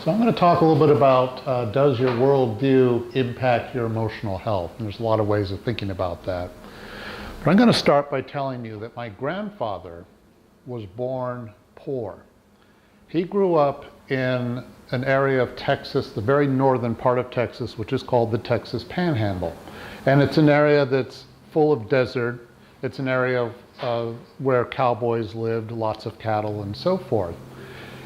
So I'm going to talk a little bit about does your worldview impact your emotional health? And there's a lot of ways of thinking about that. But I'm going to start by telling you that my grandfather was born poor. He grew up in an area of Texas, the very northern part of Texas, which is called the Texas Panhandle. And it's an area that's full of desert. It's an area where cowboys lived, lots of cattle and so forth.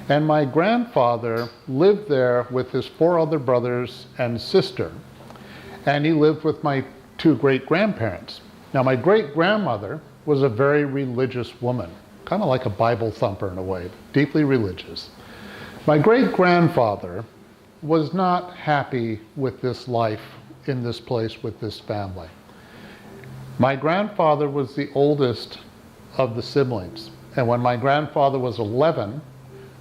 And my grandfather lived there with his 4 other brothers and sister. And he lived with my 2 great-grandparents. Now, my great-grandmother was a very religious woman, kind of like a Bible thumper in a way, deeply religious. My great-grandfather was not happy with this life in this place with this family. My grandfather was the oldest of the siblings. And when my grandfather was 11,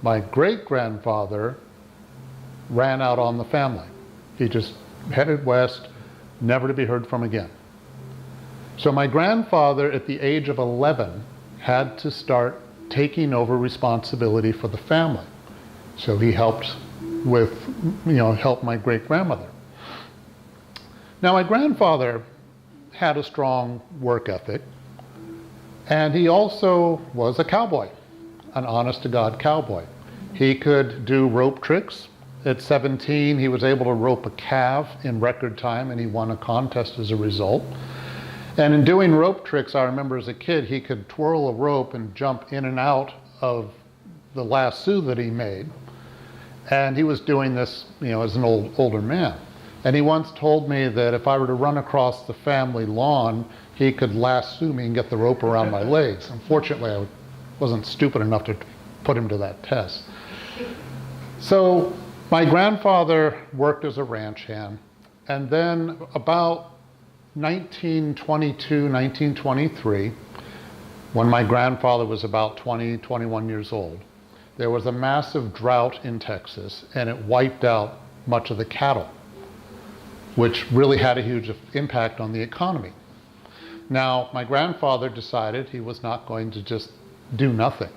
my great-grandfather ran out on the family. He just headed west, never to be heard from again. So my grandfather, at the age of 11, had to start taking over responsibility for the family. So he helped help my great-grandmother. Now, my grandfather had a strong work ethic, and he also was a cowboy. An honest-to-God cowboy. He could do rope tricks. At 17, he was able to rope a calf in record time, and he won a contest as a result. And in doing rope tricks, I remember as a kid, he could twirl a rope and jump in and out of the lasso that he made. And he was doing this, as an older man. And he once told me that if I were to run across the family lawn, he could lasso me and get the rope around my legs. Unfortunately, I wasn't stupid enough to put him to that test. So my grandfather worked as a ranch hand, and then about 1922, 1923, when my grandfather was about 20, 21 years old, there was a massive drought in Texas, and it wiped out much of the cattle, which really had a huge impact on the economy. Now, my grandfather decided he was not going to just do nothing.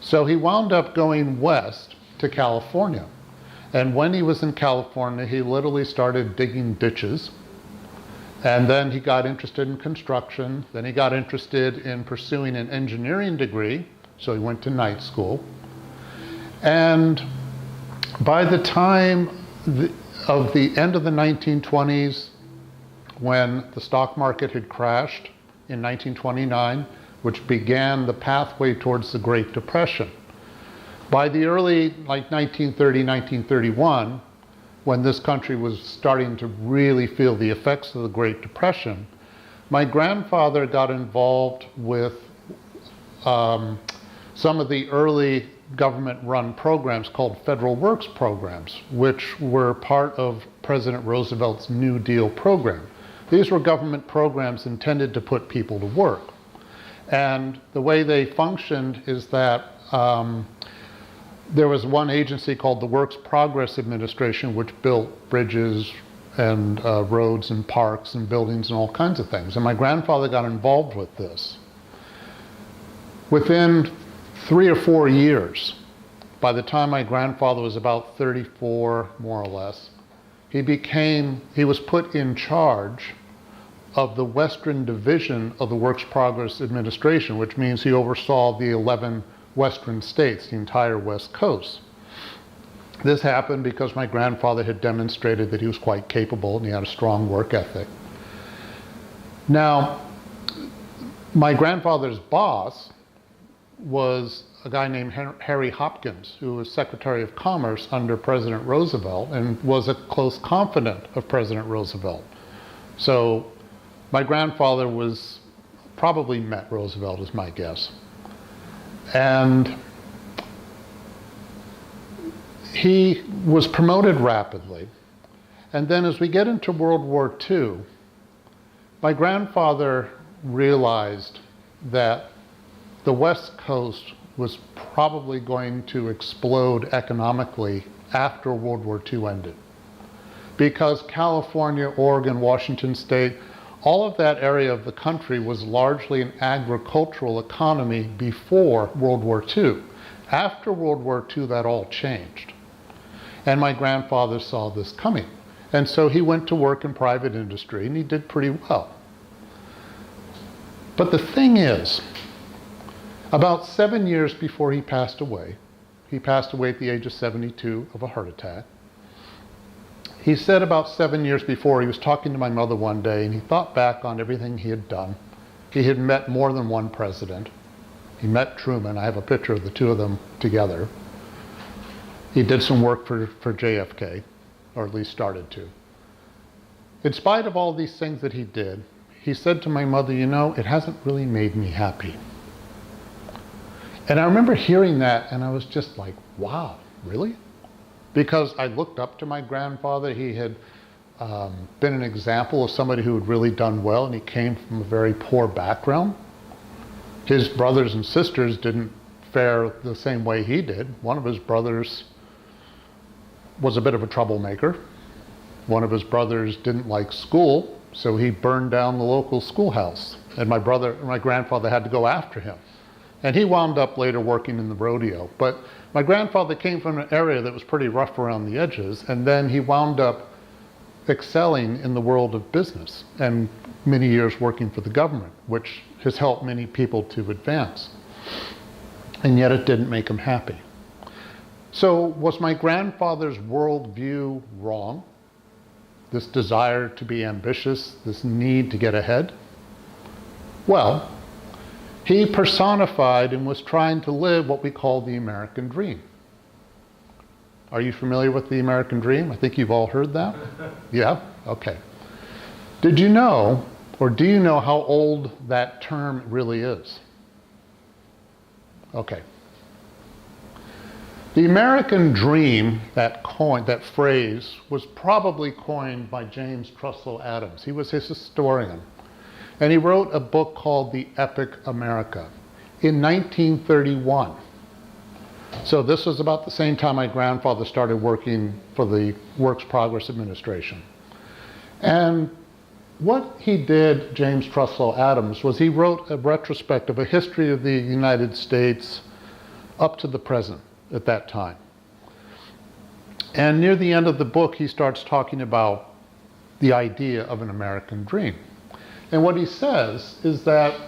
So he wound up going west to California. And when he was in California, he literally started digging ditches. And then he got interested in construction. Then he got interested in pursuing an engineering degree. So he went to night school. And by the time of the end of the 1920s, when the stock market had crashed in 1929, which began the pathway towards the Great Depression. By the early, 1930, 1931, when this country was starting to really feel the effects of the Great Depression, my grandfather got involved with some of the early government-run programs called Federal Works programs, which were part of President Roosevelt's New Deal program. These were government programs intended to put people to work. And the way they functioned is that there was one agency called the Works Progress Administration, which built bridges and roads and parks and buildings and all kinds of things. And my grandfather got involved with this. Within 3 or 4 years, by the time my grandfather was about 34, more or less, he was put in charge of the Western Division of the Works Progress Administration, which means he oversaw the 11 Western states, the entire West Coast. This happened because my grandfather had demonstrated that he was quite capable and he had a strong work ethic. Now, my grandfather's boss was a guy named Harry Hopkins, who was Secretary of Commerce under President Roosevelt and was a close confidant of President Roosevelt. So my grandfather probably met Roosevelt, is my guess. And he was promoted rapidly. And then as we get into World War II, my grandfather realized that the West Coast was probably going to explode economically after World War II ended. Because California, Oregon, Washington State, all of that area of the country was largely an agricultural economy before World War II. After World War II, that all changed. And my grandfather saw this coming. And so he went to work in private industry, and he did pretty well. But the thing is, about 7 years before he passed away at the age of 72 of a heart attack. He said about 7 years before, he was talking to my mother one day, and he thought back on everything he had done. He had met more than one president. He met Truman. I have a picture of the two of them together. He did some work for JFK, or at least started to. In spite of all these things that he did, he said to my mother, you know, it hasn't really made me happy. And I remember hearing that, and I was just like, wow, really? Because I looked up to my grandfather. He had been an example of somebody who had really done well, and he came from a very poor background. His brothers and sisters didn't fare the same way he did. One of his brothers was a bit of a troublemaker. One of his brothers didn't like school, so he burned down the local schoolhouse. And my grandfather had to go after him. And he wound up later working in the rodeo. But my grandfather came from an area that was pretty rough around the edges, and then he wound up excelling in the world of business and many years working for the government, which has helped many people to advance. And yet it didn't make him happy. So was my grandfather's worldview wrong? This desire to be ambitious, this need to get ahead? Well, he personified and was trying to live what we call the American dream. Are you familiar with the American dream? I think you've all heard that. Yeah? Okay. Did you know, or do you know how old that term really is? Okay. The American dream, that phrase, was probably coined by James Truslow Adams. He was his historian. And he wrote a book called The Epic America in 1931. So this was about the same time my grandfather started working for the Works Progress Administration. And what he did, James Truslow Adams, was he wrote a retrospective, a history of the United States up to the present at that time. And near the end of the book, he starts talking about the idea of an American dream. And what he says is that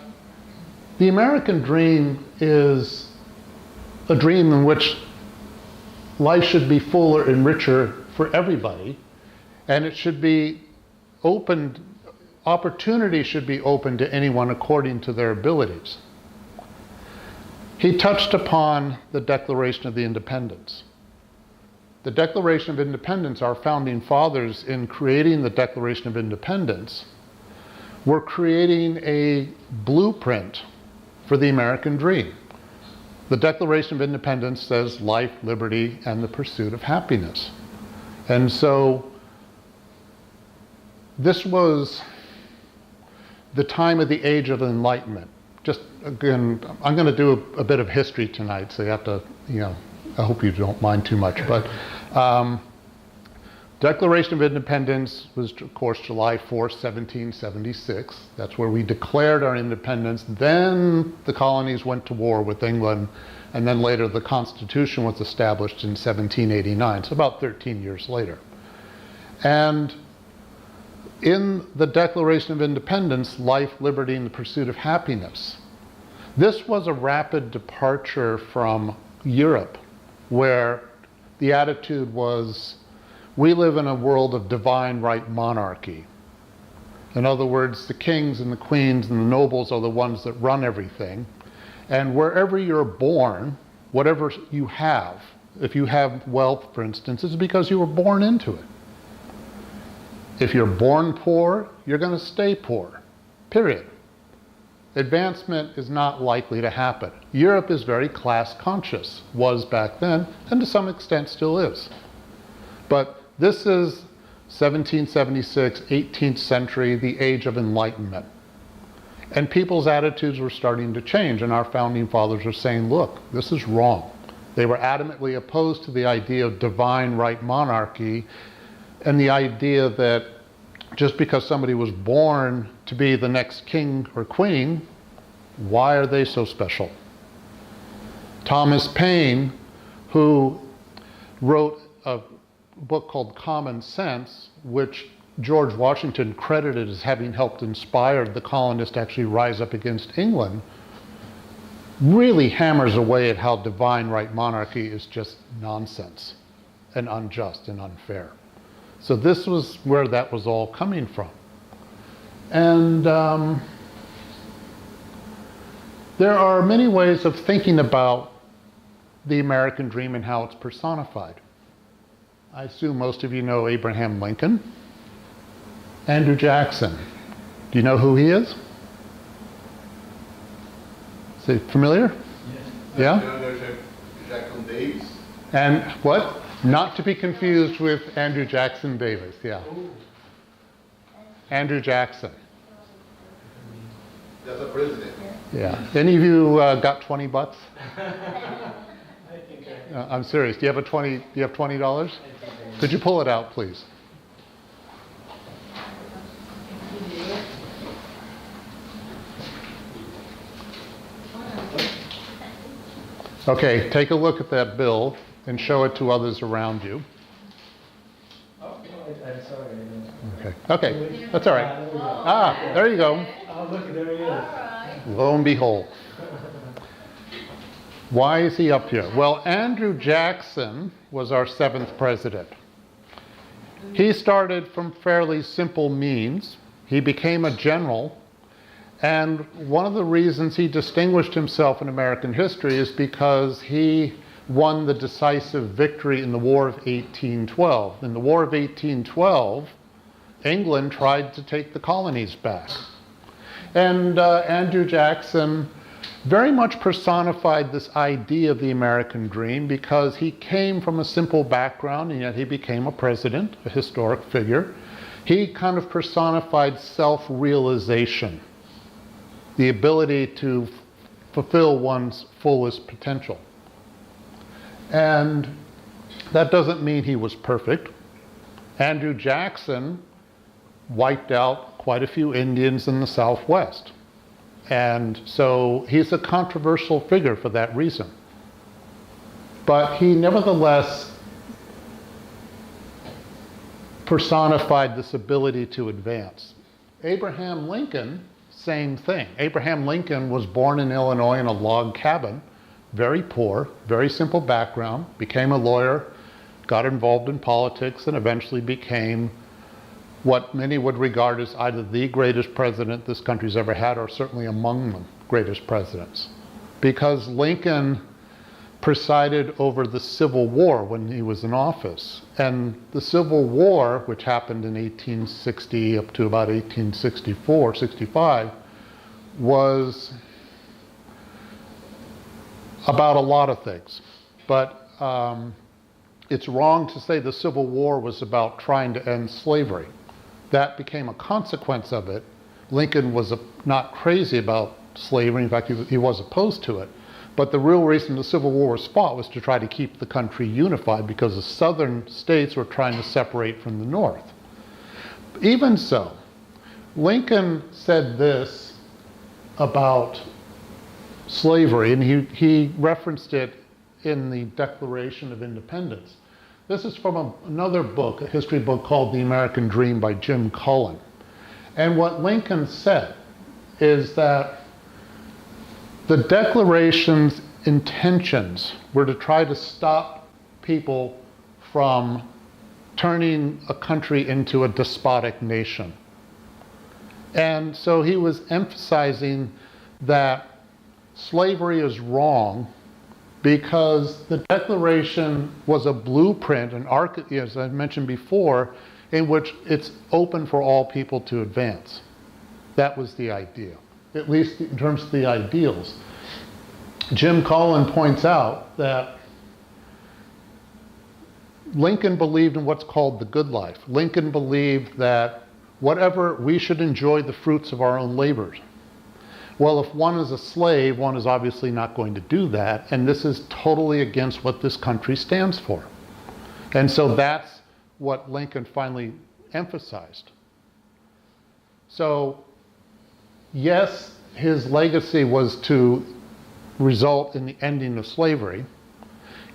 the American dream is a dream in which life should be fuller and richer for everybody, and it should be opened, opportunity should be open to anyone according to their abilities. He touched upon the Declaration of Independence. The Declaration of Independence, our founding fathers, in creating the Declaration of Independence, were creating a blueprint for the American dream. The Declaration of Independence says life, liberty, and the pursuit of happiness. And so this was the time of the Age of Enlightenment. Just again, I'm going to do a bit of history tonight, so you have to, I hope you don't mind too much. But Declaration of Independence was, of course, July 4th, 1776. That's where we declared our independence. Then the colonies went to war with England, and then later the Constitution was established in 1789, so about 13 years later. And in the Declaration of Independence, life, liberty, and the pursuit of happiness, this was a rapid departure from Europe, where the attitude was, we live in a world of divine right monarchy. In other words, the kings and the queens and the nobles are the ones that run everything. And wherever you're born, whatever you have, if you have wealth, for instance, it's because you were born into it. If you're born poor, you're going to stay poor, period. Advancement is not likely to happen. Europe is very class conscious, was back then, and to some extent still is. But this is 1776, 18th century, the Age of Enlightenment. And people's attitudes were starting to change, and our founding fathers were saying, look, this is wrong. They were adamantly opposed to the idea of divine right monarchy and the idea that just because somebody was born to be the next king or queen, why are they so special? Thomas Paine, who wrote a book called Common Sense, which George Washington credited as having helped inspire the colonists to actually rise up against England, really hammers away at how divine right monarchy is just nonsense and unjust and unfair. So this was where that was all coming from. And there are many ways of thinking about the American dream and how it's personified. I assume most of you know Abraham Lincoln. Andrew Jackson. Do you know who he is? Is it familiar? Yes. Yeah? Jackson Davis. And what? Not to be confused with Andrew Jackson Davis, yeah. Andrew Jackson. That's a president. Yeah. Any of you got 20 bucks? I think I'm serious. Do you have $20? Could you pull it out, please? Okay, take a look at that bill and show it to others around you. Oh, no, I'm sorry. Okay, okay, that's all right. Ah, there you go. Oh, look, there he is. Lo and behold. Why is he up here? Well, Andrew Jackson was our 7th president. He started from fairly simple means. He became a general. And one of the reasons he distinguished himself in American history is because he won the decisive victory in the War of 1812. In the War of 1812, England tried to take the colonies back. And Andrew Jackson very much personified this idea of the American dream because he came from a simple background and yet he became a president, a historic figure. He kind of personified self-realization, the ability to fulfill one's fullest potential. And that doesn't mean he was perfect. Andrew Jackson wiped out quite a few Indians in the Southwest. And so he's a controversial figure for that reason. But he nevertheless personified this ability to advance. Abraham Lincoln, same thing. Abraham Lincoln was born in Illinois in a log cabin, very poor, very simple background, became a lawyer, got involved in politics, and eventually became what many would regard as either the greatest president this country's ever had or certainly among the greatest presidents. Because Lincoln presided over the Civil War when he was in office. And the Civil War, which happened in 1860 up to about 1864, 65, was about a lot of things. But it's wrong to say the Civil War was about trying to end slavery. That became a consequence of it. Lincoln was not crazy about slavery. In fact, he was opposed to it. But the real reason the Civil War was fought was to try to keep the country unified because the southern states were trying to separate from the north. Even so, Lincoln said this about slavery, and he referenced it in the Declaration of Independence. This is from another book, a history book called The American Dream by Jim Cullen. And what Lincoln said is that the Declaration's intentions were to try to stop people from turning a country into a despotic nation. And so he was emphasizing that slavery is wrong because the Declaration was a blueprint, as I mentioned before, in which it's open for all people to advance. That was the idea, at least in terms of the ideals. Jim Cullen points out that Lincoln believed in what's called the good life. Lincoln believed that we should enjoy the fruits of our own labors. Well, if one is a slave, one is obviously not going to do that, and this is totally against what this country stands for. And so that's what Lincoln finally emphasized. So, yes, his legacy was to result in the ending of slavery.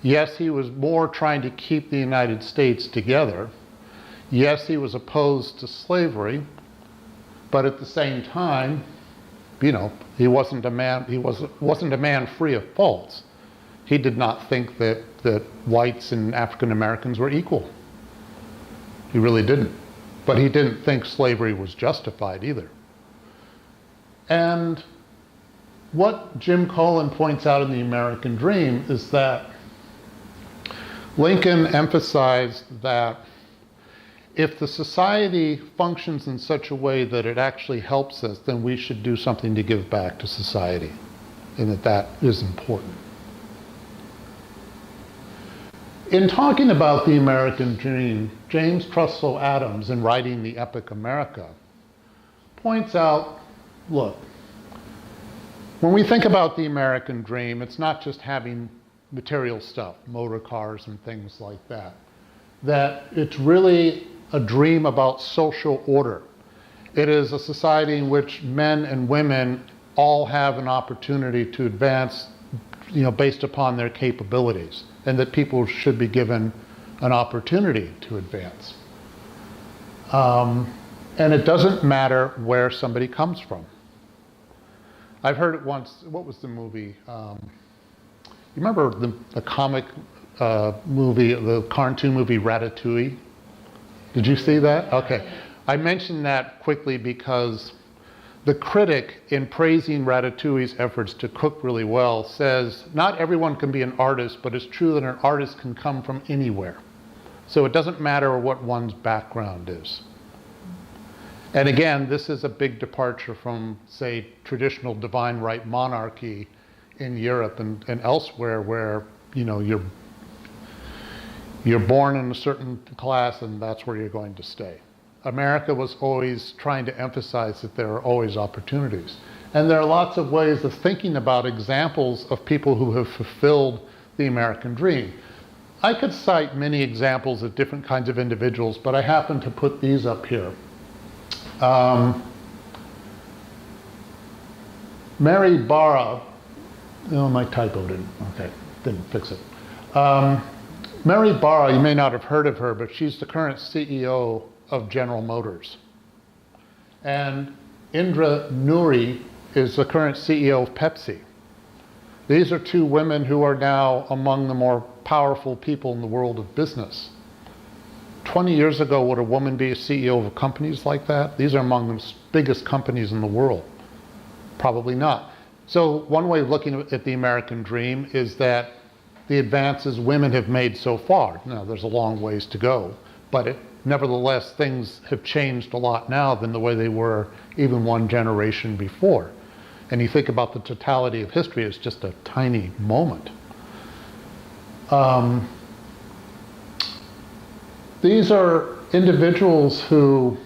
Yes, he was more trying to keep the United States together. Yes, he was opposed to slavery, but at the same time, you know, he wasn't a man free of faults. He did not think that whites and African Americans were equal. He really didn't. But he didn't think slavery was justified either. And what Jim Colin points out in The American Dream is that Lincoln emphasized that if the society functions in such a way that it actually helps us, then we should do something to give back to society, and that is important. In talking about the American Dream, James Truslow Adams, in writing the epic America, points out, look, when we think about the American Dream, it's not just having material stuff, motor cars and things like that. That it's really a dream about social order. It is a society in which men and women all have an opportunity to advance, you know, based upon their capabilities, and that people should be given an opportunity to advance. And it doesn't matter where somebody comes from. I've heard it once, what was the movie? You remember the comic movie, the cartoon movie Ratatouille? Did you see that? Okay. I mentioned that quickly because the critic, in praising Ratatouille's efforts to cook really well, says not everyone can be an artist, but it's true that an artist can come from anywhere. So it doesn't matter what one's background is. And again, this is a big departure from, say, traditional divine right monarchy in Europe and elsewhere, where, you know, you're born in a certain class and that's where you're going to stay. America was always trying to emphasize that there are always opportunities. And there are lots of ways of thinking about examples of people who have fulfilled the American dream. I could cite many examples of different kinds of individuals, but I happen to put these up here. Mary Barra, oh, my typo didn't fix it. Mary Barra, you may not have heard of her, but she's the current CEO of General Motors. And Indra Nooyi is the current CEO of Pepsi. These are two women who are now among the more powerful people in the world of business. 20 years ago, would a woman be a CEO of companies like that? These are among the biggest companies in the world. Probably not. So one way of looking at the American dream is that the advances women have made so far. Now, there's a long ways to go, but nevertheless, things have changed a lot now than the way they were even one generation before. And you think about the totality of history as just a tiny moment. These are individuals who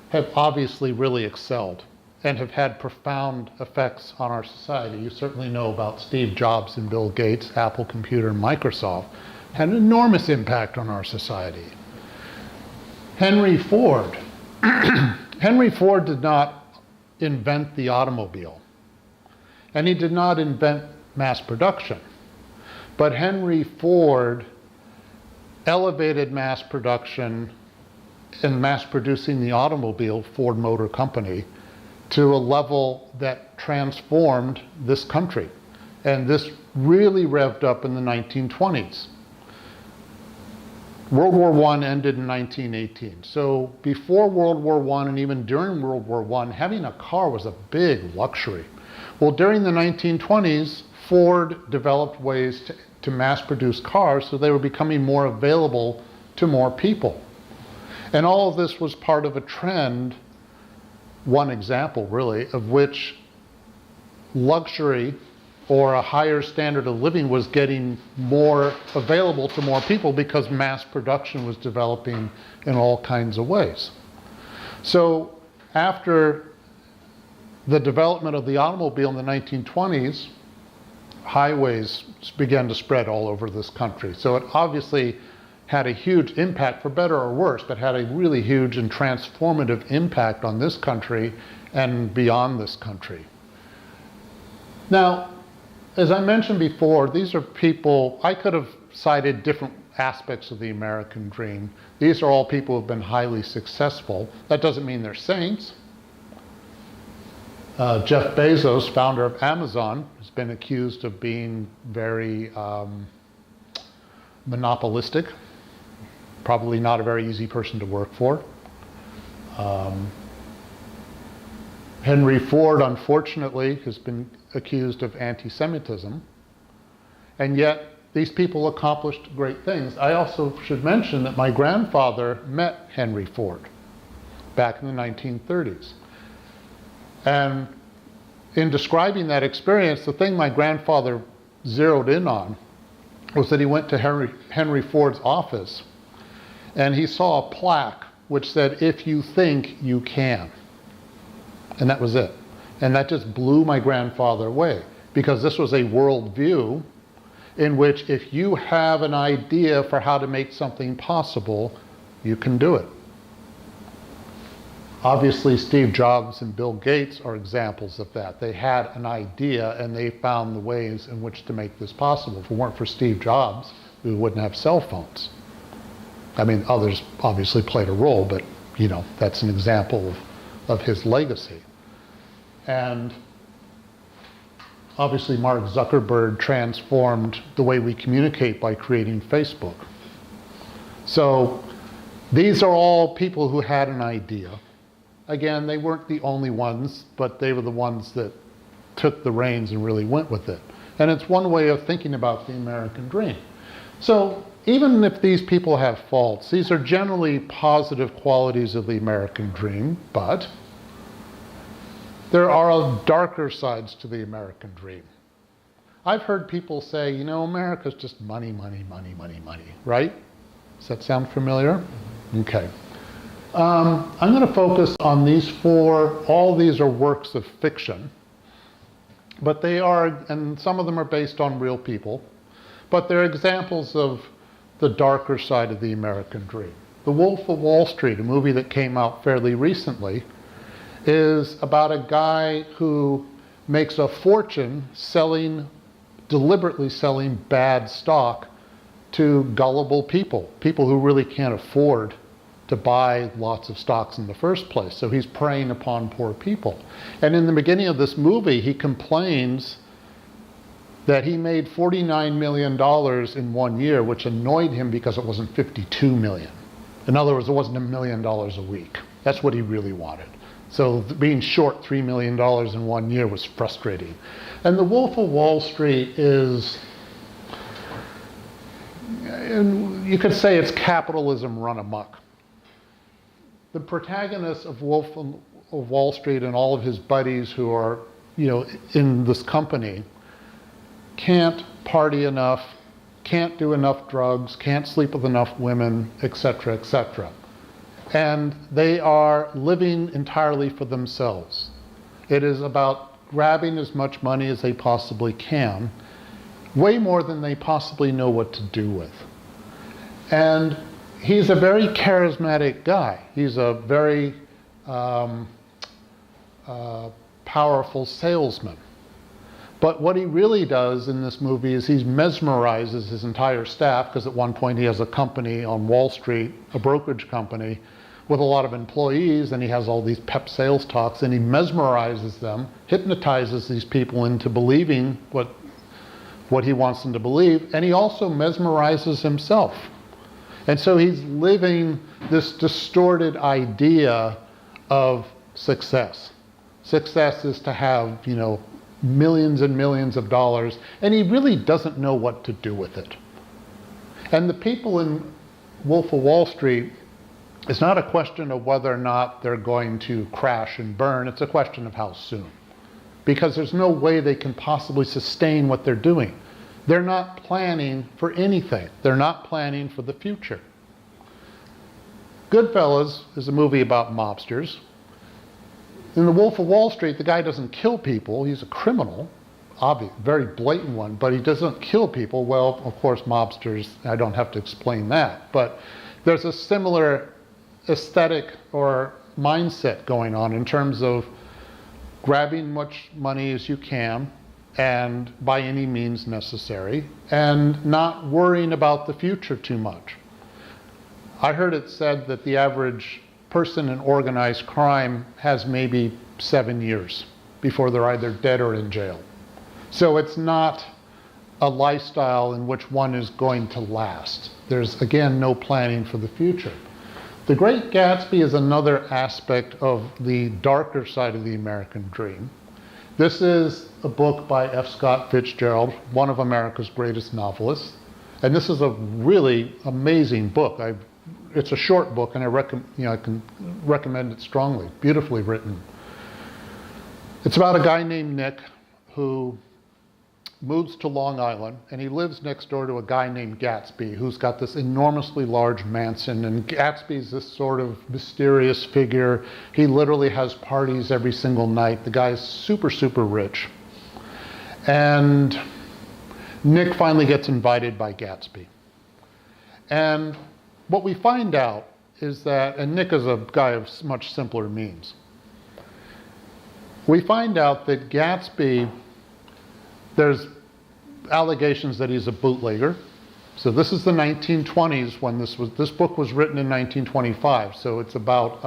have obviously really excelled and have had profound effects on our society. You certainly know about Steve Jobs and Bill Gates, Apple Computer and Microsoft, had an enormous impact on our society. Henry Ford. Henry Ford did not invent the automobile, and he did not invent mass production. But Henry Ford elevated mass production and mass producing the automobile, Ford Motor Company, to a level that transformed this country. And this really revved up in the 1920s. World War I ended in 1918. So before World War I and even during World War I, having a car was a big luxury. Well, during the 1920s, Ford developed ways to mass produce cars, so they were becoming more available to more people. And all of this was part of a trend, one example really, of which luxury or a higher standard of living was getting more available to more people because mass production was developing in all kinds of ways. So after the development of the automobile in the 1920s, highways began to spread all over this country. So it obviously had a huge impact, for better or worse, but had a really huge and transformative impact on this country and beyond this country. Now, as I mentioned before, these are people, I could have cited different aspects of the American dream. These are all people who have been highly successful. That doesn't mean they're saints. Jeff Bezos, founder of Amazon, has been accused of being very monopolistic. Probably not a very easy person to work for. Henry Ford, unfortunately, has been accused of anti-Semitism. And yet, these people accomplished great things. I also should mention that my grandfather met Henry Ford back in the 1930s. And in describing that experience, the thing my grandfather zeroed in on was that he went to Henry Ford's office and he saw a plaque which said, "If you think, you can." And that was it. And that just blew my grandfather away, because this was a worldview in which if you have an idea for how to make something possible, you can do it. Obviously, Steve Jobs and Bill Gates are examples of that. They had an idea and they found the ways in which to make this possible. If it weren't for Steve Jobs, we wouldn't have cell phones. I mean, others obviously played a role, but you know, that's an example of his legacy. And obviously Mark Zuckerberg transformed the way we communicate by creating Facebook. So these are all people who had an idea. Again, they weren't the only ones, but they were the ones that took the reins and really went with it. And it's one way of thinking about the American dream. So even if these people have faults, these are generally positive qualities of the American dream, but there are darker sides to the American dream. I've heard people say, you know, America's just money, money, money, money, money, right? Does that sound familiar? Okay. I'm going to focus on these four. All these are works of fiction, but they are, and some of them are based on real people, but they're examples of the darker side of the American dream. The Wolf of Wall Street, a movie that came out fairly recently, is about a guy who makes a fortune deliberately selling bad stock to gullible people who really can't afford to buy lots of stocks in the first place. So he's preying upon poor people. And in the beginning of this movie, he complains that he made $49 million in 1 year, which annoyed him because it wasn't $52 million. In other words, it wasn't $1 million a week. That's what he really wanted. So being short $3 million in 1 year was frustrating. And The Wolf of Wall Street is, and you could say it's capitalism run amok. The protagonist of Wolf of Wall Street and all of his buddies who are, you know, in this company can't party enough, can't do enough drugs, can't sleep with enough women, etc., etc. And they are living entirely for themselves. It is about grabbing as much money as they possibly can, way more than they possibly know what to do with. And he's a very charismatic guy. He's a very powerful salesman. But what he really does in this movie is he mesmerizes his entire staff, because at one point he has a company on Wall Street, a brokerage company, with a lot of employees, and he has all these pep sales talks, and he mesmerizes them, hypnotizes these people into believing what he wants them to believe, and he also mesmerizes himself. And so he's living this distorted idea of success. Success is to have, you know, millions and millions of dollars, and he really doesn't know what to do with it. And the people in Wolf of Wall Street, it's not a question of whether or not they're going to crash and burn, it's a question of how soon. Because there's no way they can possibly sustain what they're doing. They're not planning for anything. They're not planning for the future. Goodfellas is a movie about mobsters. In The Wolf of Wall Street, the guy doesn't kill people. He's a criminal, obvious, very blatant one, but he doesn't kill people. Well, of course, mobsters, I don't have to explain that. But there's a similar aesthetic or mindset going on in terms of grabbing much money as you can, and by any means necessary, and not worrying about the future too much. I heard it said that the average person in organized crime has maybe 7 years before they're either dead or in jail. So it's not a lifestyle in which one is going to last. There's, again, no planning for the future. The Great Gatsby is another aspect of the darker side of the American dream. This is a book by F. Scott Fitzgerald, one of America's greatest novelists. And this is a really amazing book. It's a short book, and I can recommend it strongly. Beautifully written. It's about a guy named Nick who moves to Long Island, and he lives next door to a guy named Gatsby who's got this enormously large mansion, and Gatsby's this sort of mysterious figure. He literally has parties every single night. The guy's super, super rich. And Nick finally gets invited by Gatsby. And what we find out is that, and Nick is a guy of much simpler means, we find out that Gatsby, there's allegations that he's a bootlegger. So this is the 1920s when this book was written in 1925. So it's about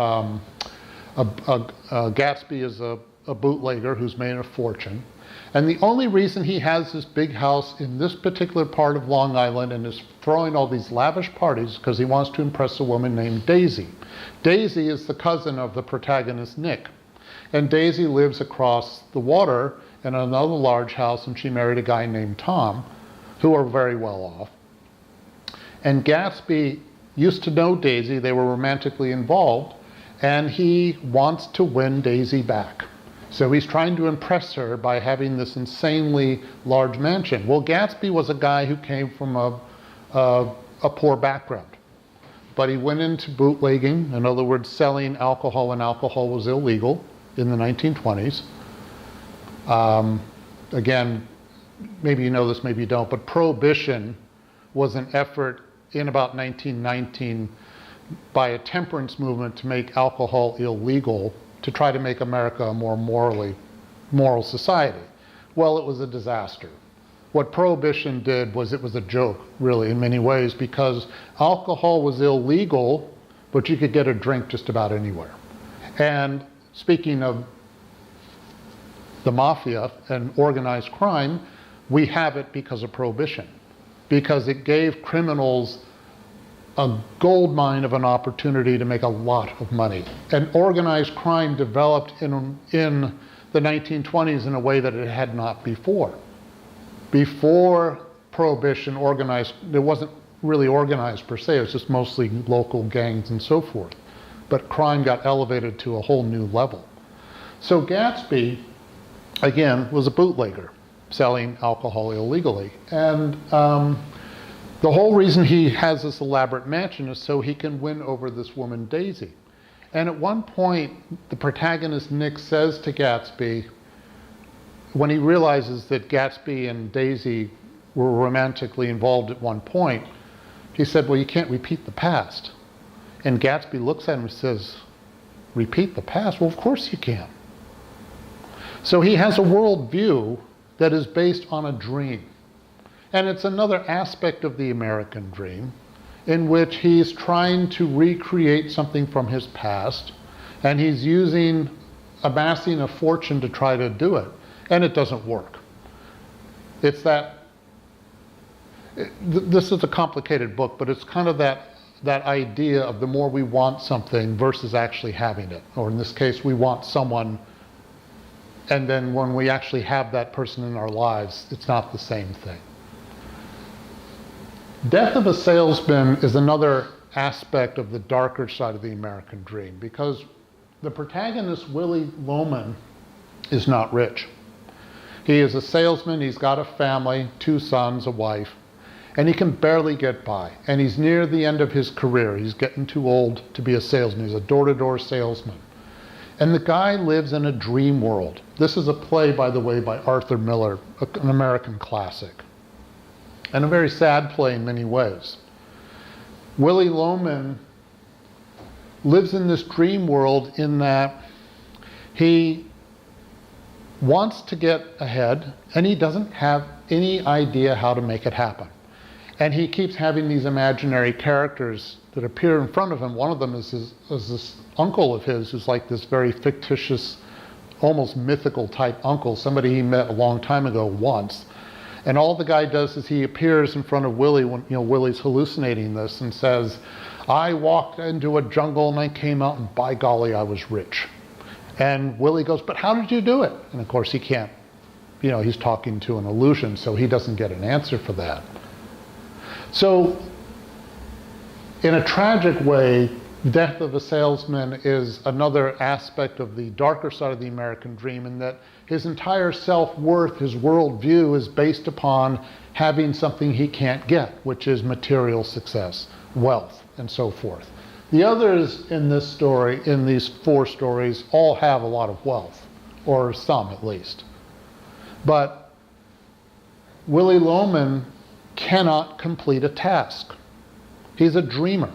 Gatsby is a bootlegger who's made a fortune. And the only reason he has this big house in this particular part of Long Island and is throwing all these lavish parties because he wants to impress a woman named Daisy. Daisy is the cousin of the protagonist, Nick. And Daisy lives across the water in another large house, and she married a guy named Tom, who are very well off. And Gatsby used to know Daisy. They were romantically involved, and he wants to win Daisy back. So he's trying to impress her by having this insanely large mansion. Well, Gatsby was a guy who came from a poor background, but he went into bootlegging, in other words, selling alcohol, and alcohol was illegal in the 1920s. Again, maybe you know this, maybe you don't, but Prohibition was an effort in about 1919 by a temperance movement to make alcohol illegal, to try to make America a more moral society. Well, it was a disaster. What Prohibition did was, it was a joke, really, in many ways, because alcohol was illegal, but you could get a drink just about anywhere. And speaking of the mafia and organized crime, we have it because of Prohibition, because it gave criminals a gold mine of an opportunity to make a lot of money. And organized crime developed in the 1920s in a way that it had not before. Before Prohibition, it wasn't really organized per se, it was just mostly local gangs and so forth. But crime got elevated to a whole new level. So Gatsby, again, was a bootlegger, selling alcohol illegally. And the whole reason he has this elaborate mansion is so he can win over this woman, Daisy. And at one point, the protagonist, Nick, says to Gatsby, when he realizes that Gatsby and Daisy were romantically involved at one point, he said, well, you can't repeat the past. And Gatsby looks at him and says, repeat the past? Well, of course you can. So he has a worldview that is based on a dream. And it's another aspect of the American dream in which he's trying to recreate something from his past, and he's amassing a fortune to try to do it, and it doesn't work. It's this is a complicated book, but it's kind of that idea of the more we want something versus actually having it. Or in this case, we want someone, and then when we actually have that person in our lives, it's not the same thing. Death of a Salesman is another aspect of the darker side of the American dream, because the protagonist, Willie Loman, is not rich. He is a salesman, he's got a family, 2 sons, a wife, and he can barely get by. And he's near the end of his career. He's getting too old to be a salesman. He's a door-to-door salesman. And the guy lives in a dream world. This is a play, by the way, by Arthur Miller, an American classic, and a very sad play in many ways. Willie Loman lives in this dream world in that he wants to get ahead, and he doesn't have any idea how to make it happen. And he keeps having these imaginary characters that appear in front of him. One of them is this uncle of his who's like this very fictitious, almost mythical type uncle, somebody he met a long time ago once. And all the guy does is he appears in front of Willie when Willie's hallucinating this and says, I walked into a jungle and I came out and by golly, I was rich. And Willie goes, but how did you do it? And of course he can't, he's talking to an illusion, so he doesn't get an answer for that. So, in a tragic way, Death of a Salesman is another aspect of the darker side of the American dream, in that his entire self-worth, his worldview, is based upon having something he can't get, which is material success, wealth, and so forth. The others in this story, in these 4 stories, all have a lot of wealth, or some at least. But Willie Loman cannot complete a task. He's a dreamer.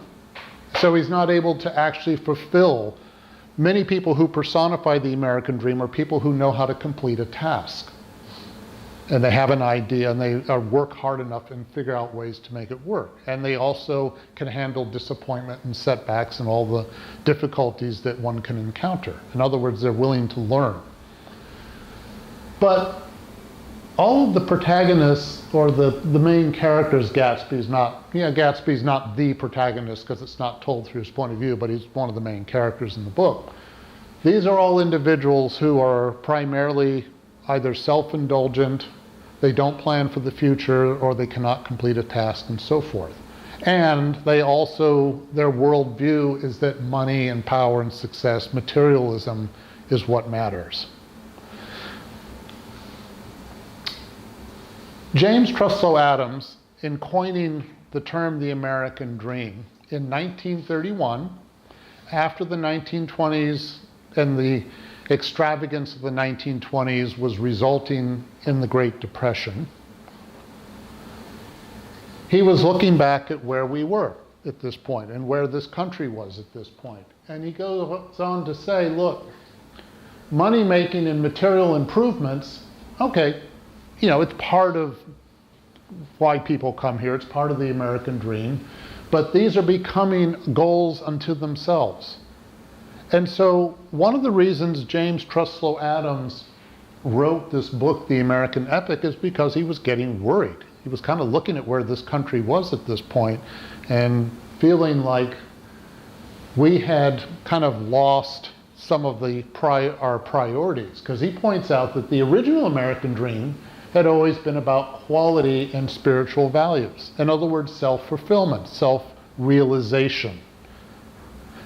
So he's not able to actually fulfill. Many people who personify the American dream are people who know how to complete a task. And they have an idea and they work hard enough and figure out ways to make it work. And they also can handle disappointment and setbacks and all the difficulties that one can encounter. In other words, they're willing to learn. But all of the protagonists, or the main characters, Gatsby's not the protagonist because it's not told through his point of view, but he's one of the main characters in the book. These are all individuals who are primarily either self-indulgent, they don't plan for the future, or they cannot complete a task, and so forth. And they also, their worldview is that money and power and success, materialism, is what matters. James Truslow Adams, in coining the term the American dream in 1931, after the 1920s and the extravagance of the 1920s was resulting in the Great Depression, he was looking back at where we were at this point and where this country was at this point. And he goes on to say, look, money making and material improvements, okay, it's part of why people come here. It's part of the American dream. But these are becoming goals unto themselves. And so one of the reasons James Truslow Adams wrote this book, The American Epic, is because he was getting worried. He was kind of looking at where this country was at this point and feeling like we had kind of lost some of our priorities. Because he points out that the original American dream had always been about quality and spiritual values. In other words, self-fulfillment, self-realization.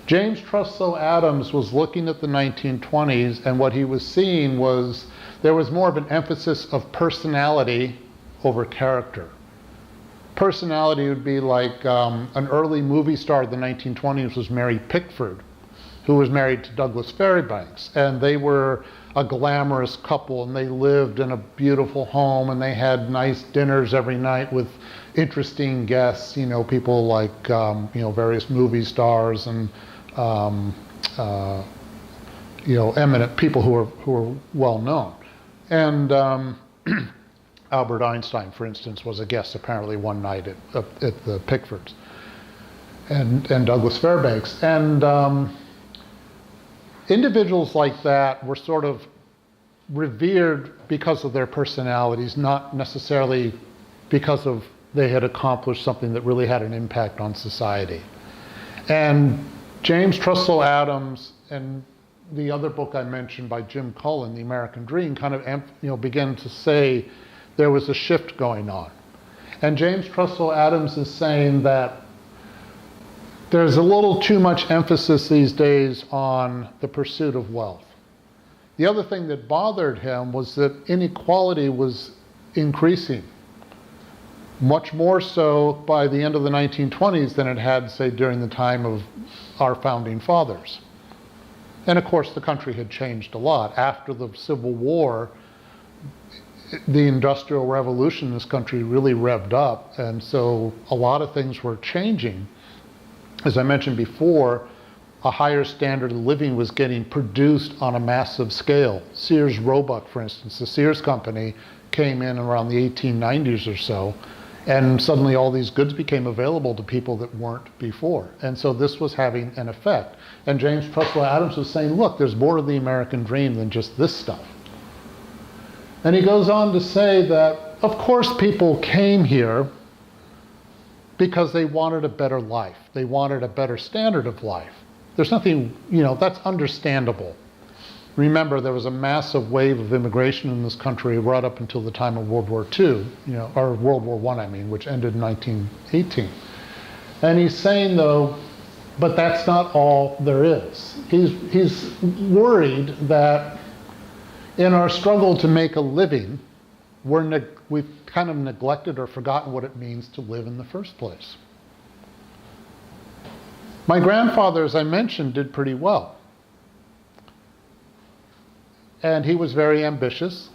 James Truslow Adams was looking at the 1920s, and what he was seeing was there was more of an emphasis of personality over character. Personality would be like an early movie star of the 1920s was Mary Pickford, who was married to Douglas Fairbanks, and they were a glamorous couple, and they lived in a beautiful home, and they had nice dinners every night with interesting guests, people like various movie stars and eminent people who are well known. And Albert Einstein, for instance, was a guest apparently one night at the Pickfords, and Douglas Fairbanks. And individuals like that were sort of revered because of their personalities, not necessarily because of they had accomplished something that really had an impact on society. And James Truslow Adams and the other book I mentioned by Jim Cullen, The American Dream, kind of began to say there was a shift going on. And James Truslow Adams is saying that there's a little too much emphasis these days on the pursuit of wealth. The other thing that bothered him was that inequality was increasing, much more so by the end of the 1920s than it had, say, during the time of our founding fathers. And of course, the country had changed a lot. After the Civil War, the Industrial Revolution in this country really revved up, and so a lot of things were changing. As I mentioned before, a higher standard of living was getting produced on a massive scale. Sears Roebuck, for instance, the Sears company came in around the 1890s or so, and suddenly all these goods became available to people that weren't before. And so this was having an effect. And James Trustwell Adams was saying, look, there's more to the American dream than just this stuff. And he goes on to say that, of course, people came here because they wanted a better life. They wanted a better standard of life. There's nothing, that's understandable. Remember, there was a massive wave of immigration in this country right up until the time of World War II, or World War I, which ended in 1918. And he's saying, though, but that's not all there is. He's worried that in our struggle to make a living, we've kind of neglected or forgotten what it means to live in the first place. My grandfather, as I mentioned, did pretty well. And he was very ambitious.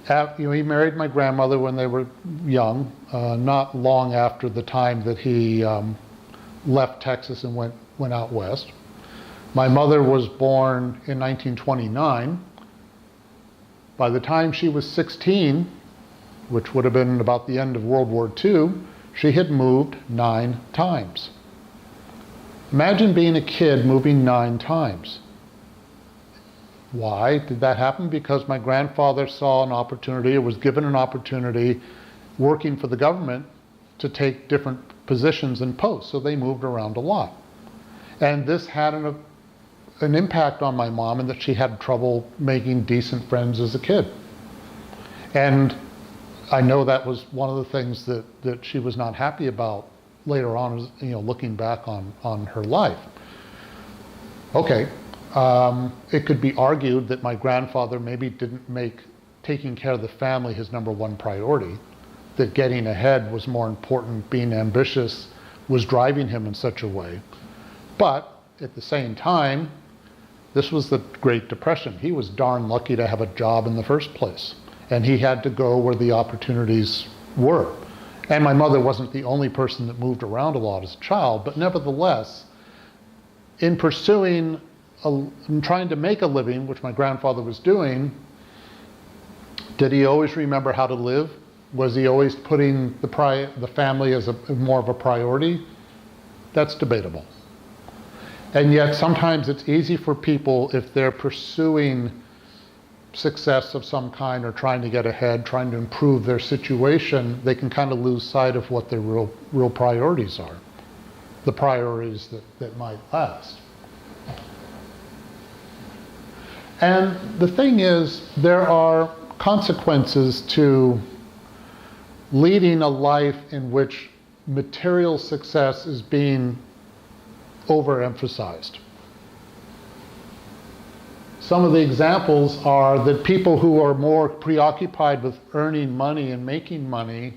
He married my grandmother when they were young, not long after the time that he left Texas and went out west. My mother was born in 1929. By the time she was 16, which would have been about the end of World War II, she had moved 9 times. Imagine being a kid moving 9 times. Why did that happen? Because my grandfather saw an opportunity, or was given an opportunity, working for the government to take different positions and posts. So they moved around a lot. And this had an impact on my mom in that she had trouble making decent friends as a kid. And I know that was one of the things that she was not happy about later on, looking back on her life. Okay. It could be argued that my grandfather maybe didn't make taking care of the family his number one priority, that getting ahead was more important, being ambitious was driving him in such a way. But at the same time, this was the Great Depression. He was darn lucky to have a job in the first place, and he had to go where the opportunities were. And my mother wasn't the only person that moved around a lot as a child, but nevertheless, in pursuing and trying to make a living, which my grandfather was doing, did he always remember how to live? Was he always putting the family as more of a priority? That's debatable. And yet sometimes it's easy for people, if they're pursuing success of some kind or trying to get ahead, trying to improve their situation, they can kind of lose sight of what their real priorities are, the priorities that might last. And the thing is, there are consequences to leading a life in which material success is being overemphasized. Some of the examples are that people who are more preoccupied with earning money and making money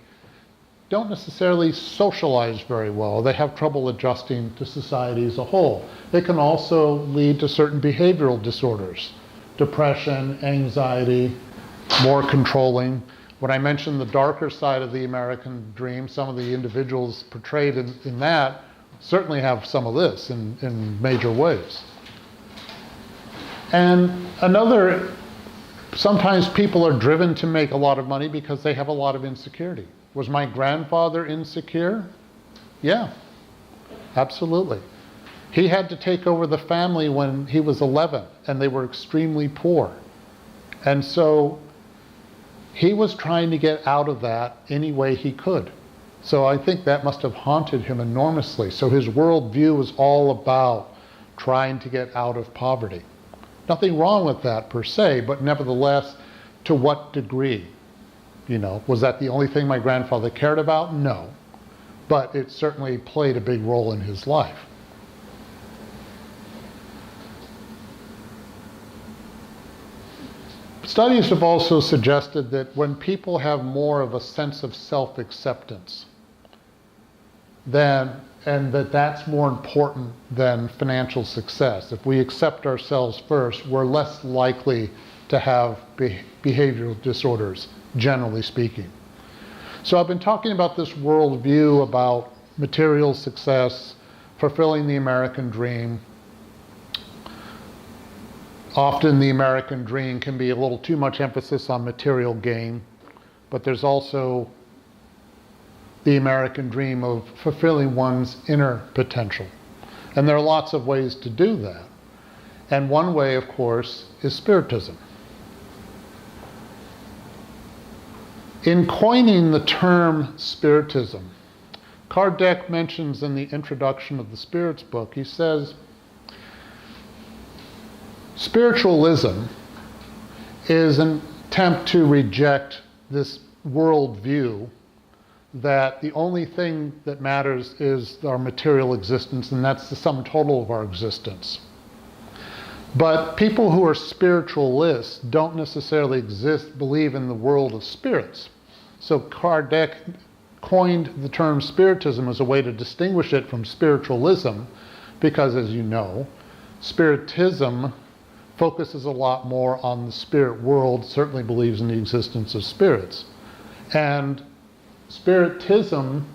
don't necessarily socialize very well. They have trouble adjusting to society as a whole. It can also lead to certain behavioral disorders. Depression, anxiety, more controlling. When I mentioned the darker side of the American dream, some of the individuals portrayed in that certainly have some of this in major ways. And sometimes people are driven to make a lot of money because they have a lot of insecurity. Was my grandfather insecure? Yeah, absolutely. He had to take over the family when he was 11, and they were extremely poor. And so he was trying to get out of that any way he could. So I think that must have haunted him enormously. So his worldview was all about trying to get out of poverty. Nothing wrong with that per se, but nevertheless, to what degree? Was that the only thing my grandfather cared about? No. But it certainly played a big role in his life. Studies have also suggested that when people have more of a sense of self-acceptance, and that's more important than financial success. If we accept ourselves first, we're less likely to have behavioral disorders, generally speaking. So I've been talking about this worldview about material success, fulfilling the American dream, Often the American dream can be a little too much emphasis on material gain, but there's also the American dream of fulfilling one's inner potential. And there are lots of ways to do that. And one way, of course, is Spiritism. In coining the term Spiritism, Kardec mentions in the introduction of the Spirits book, he says, spiritualism is an attempt to reject this worldview that the only thing that matters is our material existence, and that's the sum total of our existence. But people who are spiritualists don't necessarily believe in the world of spirits. So Kardec coined the term Spiritism as a way to distinguish it from spiritualism, because as you know, Spiritism focuses a lot more on the spirit world, certainly believes in the existence of spirits. And Spiritism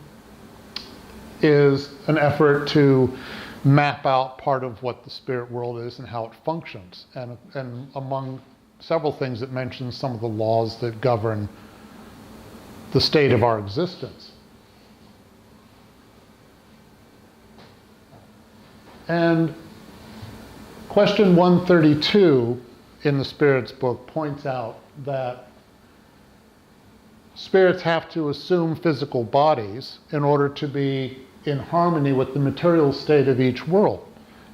is an effort to map out part of what the spirit world is and how it functions. And among several things, it mentions some of the laws that govern the state of our existence. And question 132 in the Spirits book points out that spirits have to assume physical bodies in order to be in harmony with the material state of each world.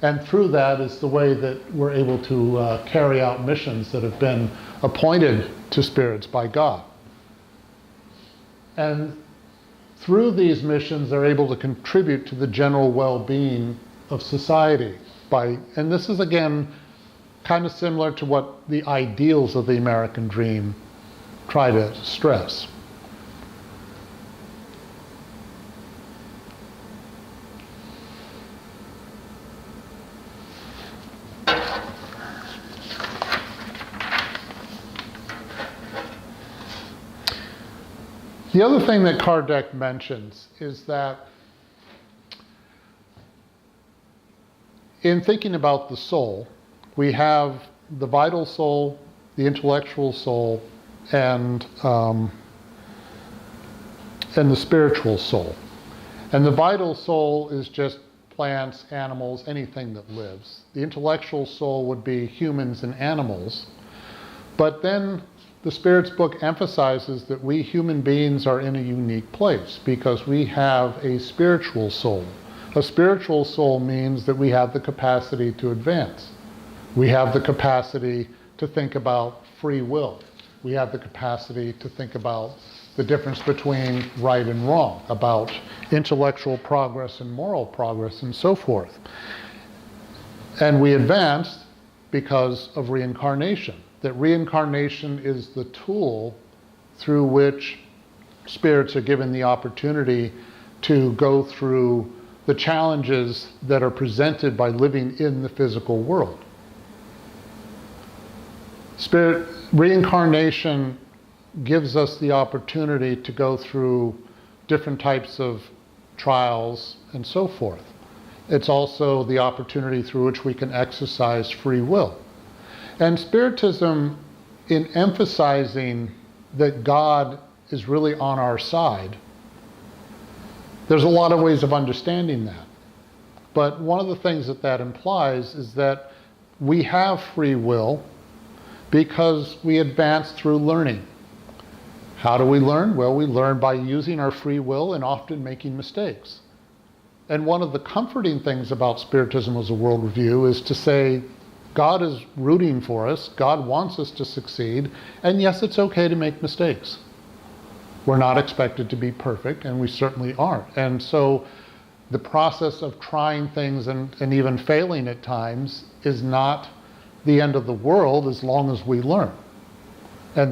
And through that is the way that we're able to carry out missions that have been appointed to spirits by God. And through these missions, they're able to contribute to the general well-being of society. And this is, again, kind of similar to what the ideals of the American dream try to stress. The other thing that Kardec mentions is that in thinking about the soul, we have the vital soul, the intellectual soul, and the spiritual soul. And the vital soul is just plants, animals, anything that lives. The intellectual soul would be humans and animals. But then the Spirits book emphasizes that we human beings are in a unique place because we have a spiritual soul. A spiritual soul means that we have the capacity to advance. We have the capacity to think about free will. We have the capacity to think about the difference between right and wrong, about intellectual progress and moral progress and so forth. And we advance because of reincarnation. That reincarnation is the tool through which spirits are given the opportunity to go through the challenges that are presented by living in the physical world. Reincarnation gives us the opportunity to go through different types of trials and so forth. It's also the opportunity through which we can exercise free will. And Spiritism, in emphasizing that God is really on our side, there's a lot of ways of understanding that. But one of the things that that implies is that we have free will because we advance through learning. How do we learn? Well, we learn by using our free will and often making mistakes. And one of the comforting things about Spiritism as a worldview is to say, God is rooting for us, God wants us to succeed, and yes, it's okay to make mistakes. We're not expected to be perfect, and we certainly aren't. And so the process of trying things and even failing at times is not the end of the world as long as we learn. And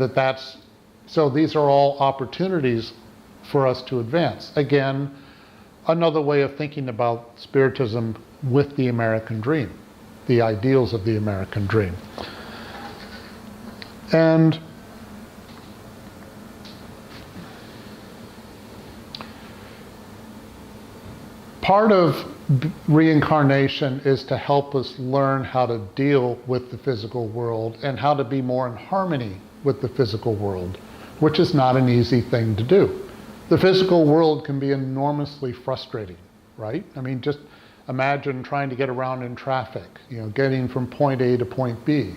so these are all opportunities for us to advance. Again, another way of thinking about Spiritism with the American dream, the ideals of the American dream. And part of reincarnation is to help us learn how to deal with the physical world and how to be more in harmony with the physical world, which is not an easy thing to do. The physical world can be enormously frustrating, right? I mean, just imagine trying to get around in traffic, getting from point A to point B.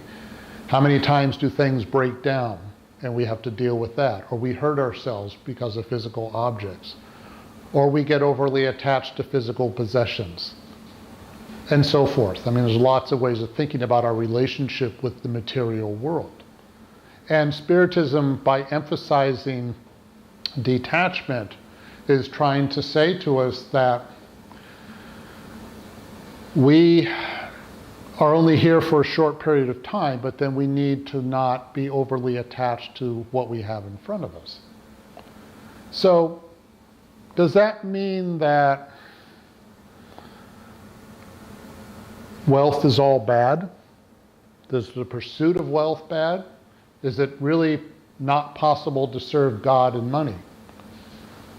How many times do things break down and we have to deal with that? Or we hurt ourselves because of physical objects. Or we get overly attached to physical possessions, and so forth. I mean, there's lots of ways of thinking about our relationship with the material world. And Spiritism, by emphasizing detachment, is trying to say to us that we are only here for a short period of time, but then we need to not be overly attached to what we have in front of us. So, does that mean that wealth is all bad? Is the pursuit of wealth bad? Is it really not possible to serve God in money?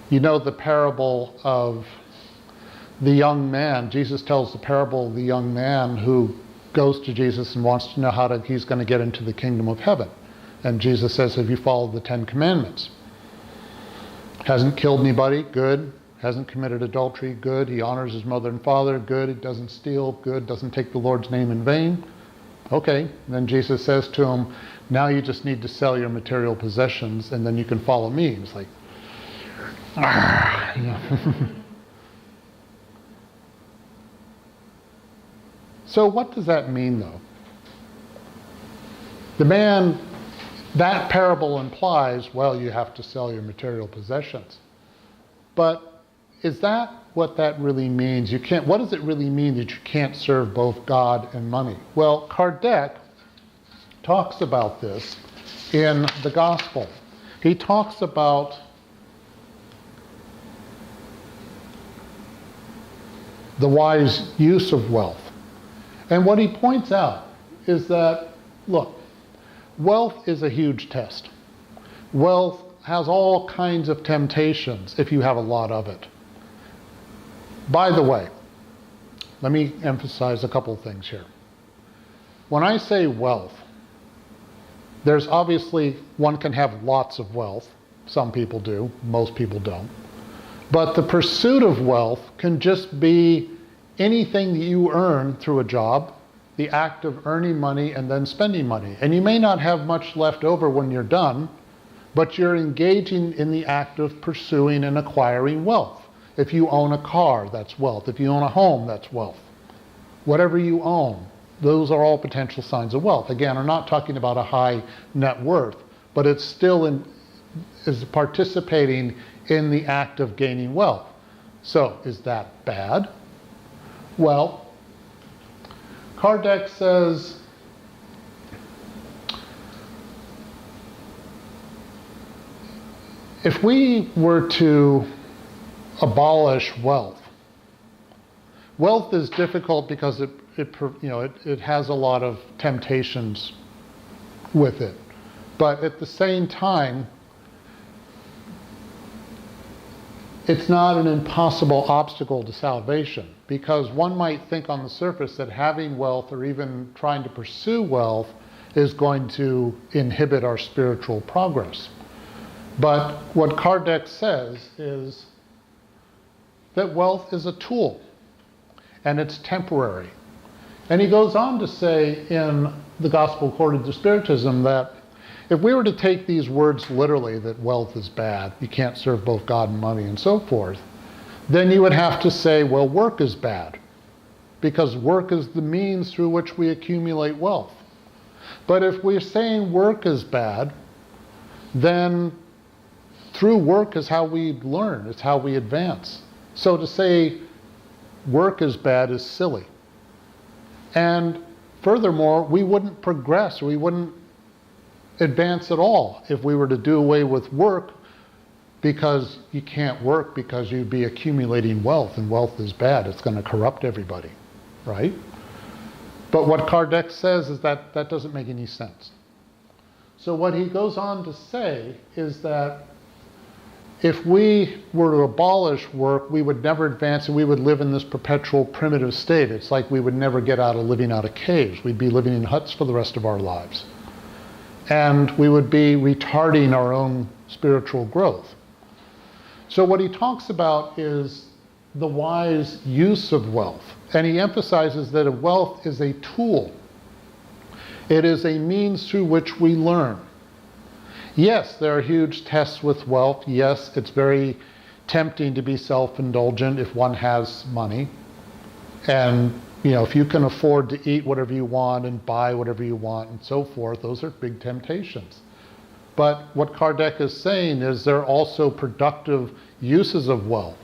You know the parable of the young man. Jesus tells the parable of the young man who goes to Jesus and wants to know how he's going to get into the kingdom of heaven. And Jesus says, have you followed the 10 commandments? Hasn't killed anybody, good. Hasn't committed adultery, good. He honors his mother and father, good. He doesn't steal, good. Doesn't take the Lord's name in vain. Okay, and then Jesus says to him, now you just need to sell your material possessions and then you can follow me. He's like, So what does that mean though? That parable implies, well, you have to sell your material possessions. But is that what that really means? What does it really mean that you can't serve both God and money? Well, Kardec talks about this in the Gospel. He talks about the wise use of wealth. And what he points out is that, look, wealth is a huge test. Wealth has all kinds of temptations if you have a lot of it. By the way, let me emphasize a couple of things here. When I say wealth, there's obviously, one can have lots of wealth. Some people do, most people don't. But the pursuit of wealth can just be anything that you earn through a job, the act of earning money and then spending money. And you may not have much left over when you're done, but you're engaging in the act of pursuing and acquiring wealth. If you own a car, that's wealth. If you own a home, that's wealth. Whatever you own, those are all potential signs of wealth. Again, I'm not talking about a high net worth, but it's still is participating in the act of gaining wealth. So, is that bad? Well, Kardec says, if we were to abolish wealth, wealth is difficult because it has a lot of temptations with it. But at the same time, it's not an impossible obstacle to salvation, because one might think on the surface that having wealth or even trying to pursue wealth is going to inhibit our spiritual progress. But what Kardec says is that wealth is a tool and it's temporary. And he goes on to say in the Gospel according to Spiritism that if we were to take these words literally, that wealth is bad, you can't serve both God and money and so forth, then you would have to say, well, work is bad, because work is the means through which we accumulate wealth. But if we're saying work is bad, then through work is how we learn, it's how we advance. So to say work is bad is silly. And furthermore, we wouldn't progress, we wouldn't advance at all if we were to do away with work, because you can't work because you'd be accumulating wealth, and wealth is bad. It's going to corrupt everybody, right? But what Kardec says is that that doesn't make any sense. So what he goes on to say is that if we were to abolish work, we would never advance and we would live in this perpetual primitive state. It's like we would never get out of living out of caves. We'd be living in huts for the rest of our lives. And we would be retarding our own spiritual growth. So what he talks about is the wise use of wealth. And he emphasizes that wealth is a tool. It is a means through which we learn. Yes, there are huge tests with wealth. Yes, it's very tempting to be self-indulgent if one has money. And, you know, if you can afford to eat whatever you want and buy whatever you want and so forth, those are big temptations. But what Kardec is saying is there are also productive uses of wealth.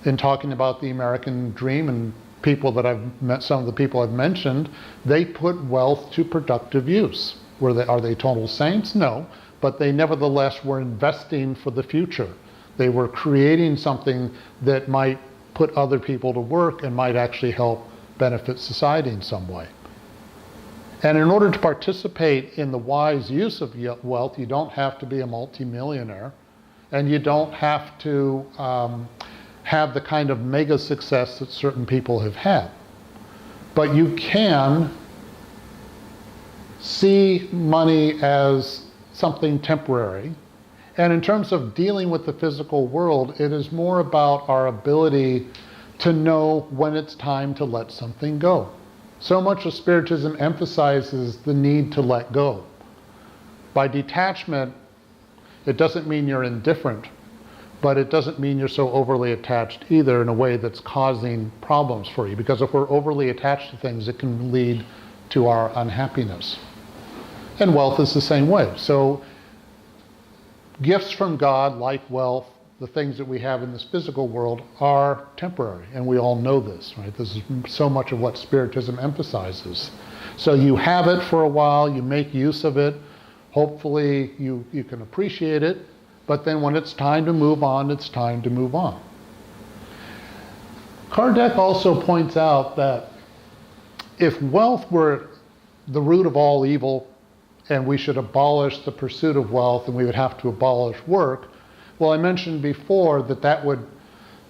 In talking about the American dream and people that I've met, some of the people I've mentioned, they put wealth to productive use. Are they total saints? No. But they nevertheless were investing for the future. They were creating something that might put other people to work and might actually help benefit society in some way. And in order to participate in the wise use of wealth, you don't have to be a multimillionaire, and you don't have to have the kind of mega success that certain people have had. But you can see money as something temporary. And in terms of dealing with the physical world, it is more about our ability to know when it's time to let something go. So much of Spiritism emphasizes the need to let go. By detachment, it doesn't mean you're indifferent, but it doesn't mean you're so overly attached either in a way that's causing problems for you. Because if we're overly attached to things, it can lead to our unhappiness. And wealth is the same way. So gifts from God, like wealth, the things that we have in this physical world, are temporary. And we all know this, right? This is so much of what Spiritism emphasizes. So you have it for a while, you make use of it. Hopefully you can appreciate it. But then when it's time to move on, it's time to move on. Kardec also points out that if wealth were the root of all evil, and we should abolish the pursuit of wealth, and we would have to abolish work. Well, I mentioned before that that would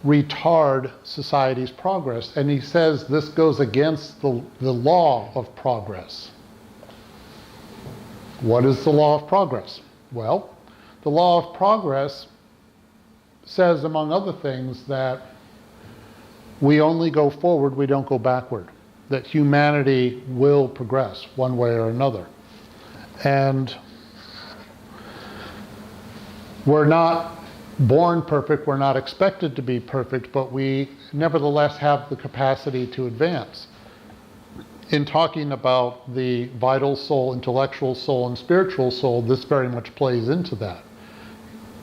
retard society's progress. And he says this goes against the law of progress. What is the law of progress? Well, the law of progress says, among other things, that we only go forward, we don't go backward. That humanity will progress one way or another. And we're not born perfect, we're not expected to be perfect, but we nevertheless have the capacity to advance. In talking about the vital soul, intellectual soul, and spiritual soul, this very much plays into that.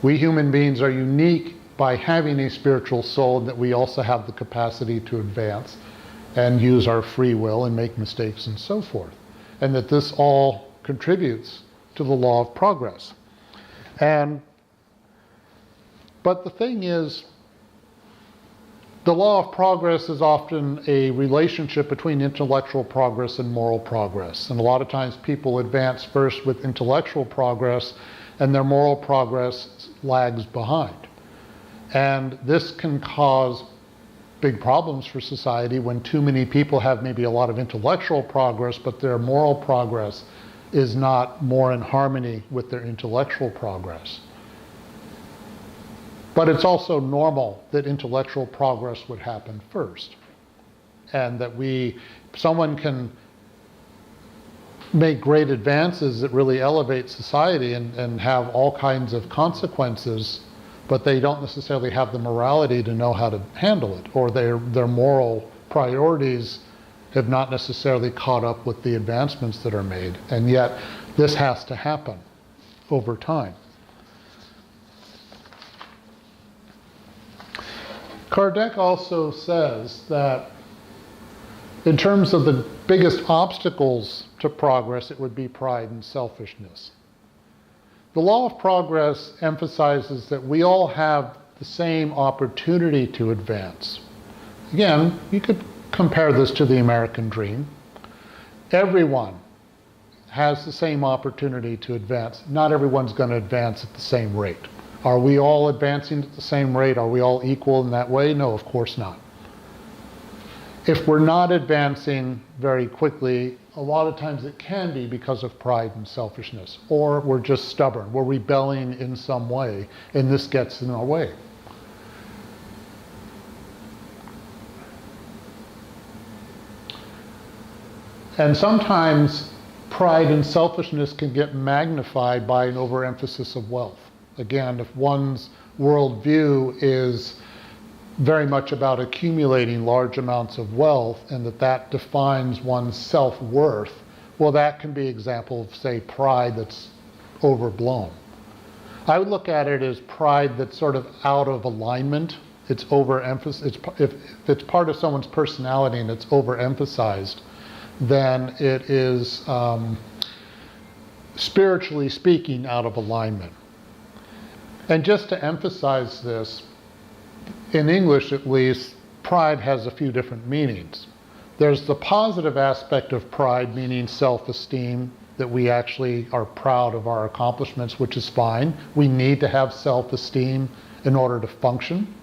We human beings are unique by having a spiritual soul, that we also have the capacity to advance and use our free will and make mistakes and so forth. And that this all contributes to the law of progress. But the thing is, the law of progress is often a relationship between intellectual progress and moral progress. And a lot of times people advance first with intellectual progress, and their moral progress lags behind. And this can cause big problems for society when too many people have maybe a lot of intellectual progress, but their moral progress is not more in harmony with their intellectual progress. But it's also normal that intellectual progress would happen first. And that someone can make great advances that really elevate society and have all kinds of consequences, but they don't necessarily have the morality to know how to handle it, or their moral priorities have not necessarily caught up with the advancements that are made. And yet, this has to happen over time. Kardec also says that in terms of the biggest obstacles to progress, it would be pride and selfishness. The law of progress emphasizes that we all have the same opportunity to advance. Again, you could compare this to the American dream. Everyone has the same opportunity to advance. Not everyone's going to advance at the same rate. Are we all advancing at the same rate? Are we all equal in that way? No, of course not. If we're not advancing very quickly, a lot of times it can be because of pride and selfishness, or we're just stubborn, we're rebelling in some way, and this gets in our way. And sometimes pride and selfishness can get magnified by an overemphasis of wealth. Again, if one's worldview is very much about accumulating large amounts of wealth and that defines one's self-worth, well, that can be an example of, say, pride that's overblown. I would look at it as pride that's sort of out of alignment. It's overemphasized. If it's part of someone's personality and it's overemphasized, then it is, spiritually speaking, out of alignment. And just to emphasize this, in English at least, pride has a few different meanings. There's the positive aspect of pride, meaning self-esteem, that we actually are proud of our accomplishments, which is fine. We need to have self-esteem in order to function.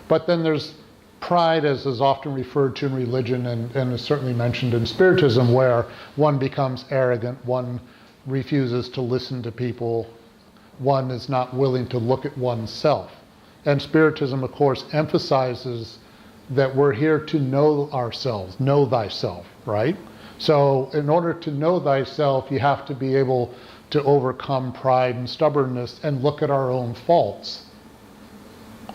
But then there's pride, as is often referred to in religion and is certainly mentioned in Spiritism, where one becomes arrogant, one refuses to listen to people, one is not willing to look at oneself. And Spiritism, of course, emphasizes that we're here to know ourselves, know thyself, right? So in order to know thyself, you have to be able to overcome pride and stubbornness and look at our own faults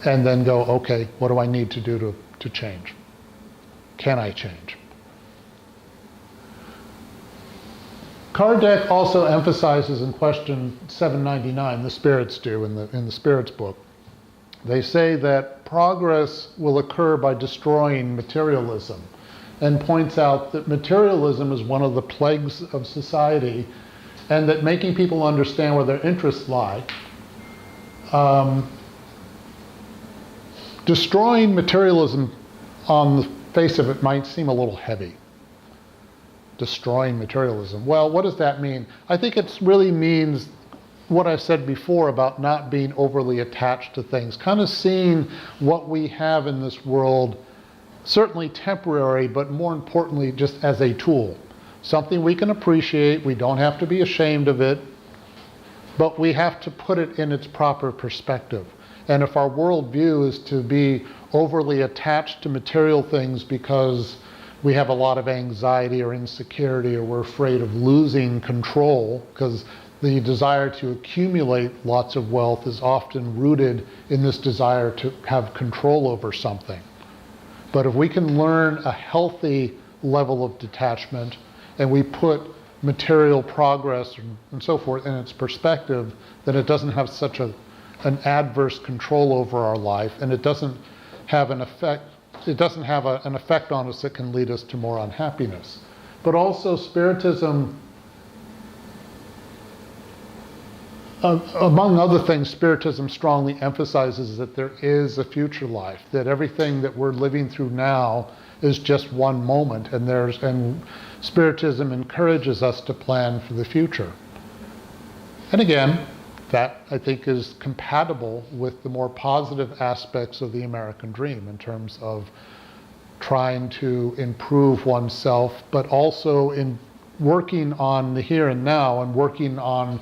and then go, okay, what do I need to do to change? Can I change? Kardec also emphasizes in question 799, the spirits do in the spirits book, they say that progress will occur by destroying materialism, and points out that materialism is one of the plagues of society, and that making people understand where their interests lie, destroying materialism on the face of it might seem a little heavy. Destroying materialism. Well, what does that mean? I think it really means what I said before about not being overly attached to things, kind of seeing what we have in this world, certainly temporary, but more importantly, just as a tool. Something we can appreciate, we don't have to be ashamed of it, but we have to put it in its proper perspective. And if our worldview is to be overly attached to material things because we have a lot of anxiety or insecurity, or we're afraid of losing control, because the desire to accumulate lots of wealth is often rooted in this desire to have control over something. But if we can learn a healthy level of detachment and we put material progress and so forth in its perspective, then it doesn't have such an adverse control over our life, and it doesn't have an effect. It doesn't have an effect on us that can lead us to more unhappiness. But also Spiritism, among other things, Spiritism strongly emphasizes that there is a future life, that everything that we're living through now is just one moment, and Spiritism encourages us to plan for the future. And again, that I think is compatible with the more positive aspects of the American dream in terms of trying to improve oneself, but also in working on the here and now and working on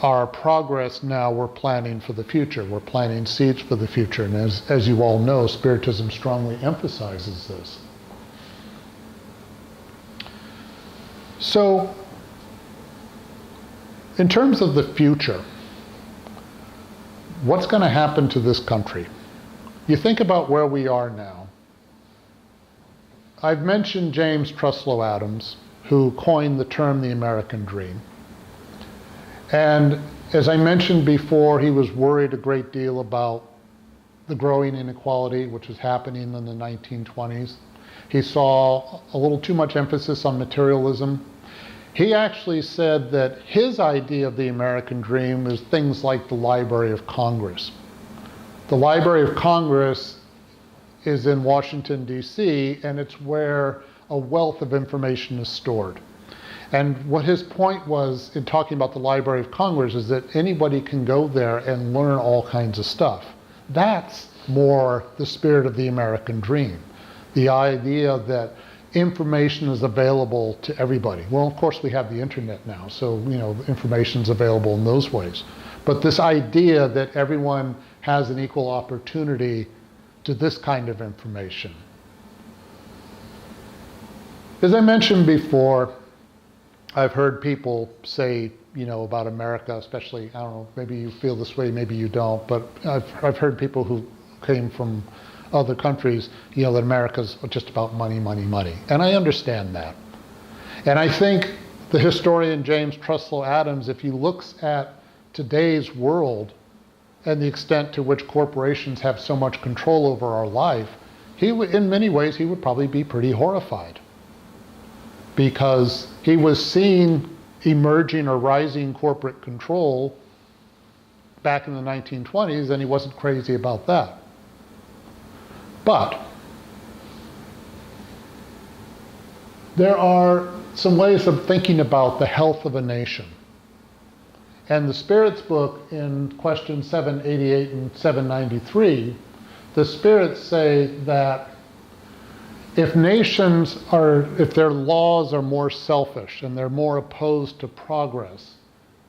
our progress now. We're planning for the future. We're planting seeds for the future. And as you all know, Spiritism strongly emphasizes this. So, in terms of the future, what's going to happen to this country? You think about where we are now. I've mentioned James Truslow Adams, who coined the term the American dream. And as I mentioned before, he was worried a great deal about the growing inequality which was happening in the 1920s. He saw a little too much emphasis on materialism. He actually said that his idea of the American dream is things like the Library of Congress. The Library of Congress is in Washington, D.C., and it's where a wealth of information is stored. And what his point was in talking about the Library of Congress is that anybody can go there and learn all kinds of stuff. That's more the spirit of the American dream. The idea that information is available to everybody. Well, of course we have the internet now, so information's available in those ways. But this idea that everyone has an equal opportunity to this kind of information. As I mentioned before, I've heard people say, about America, especially, I don't know, maybe you feel this way, maybe you don't, but I've heard people who came from other countries, that America's just about money, money, money. And I understand that. And I think the historian James Truslow Adams, if he looks at today's world and the extent to which corporations have so much control over our life, in many ways, he would probably be pretty horrified. Because he was seeing emerging or rising corporate control back in the 1920s, and he wasn't crazy about that. But there are some ways of thinking about the health of a nation. And the Spirits book in question 788 and 793, the Spirits say that if their laws are more selfish and they're more opposed to progress,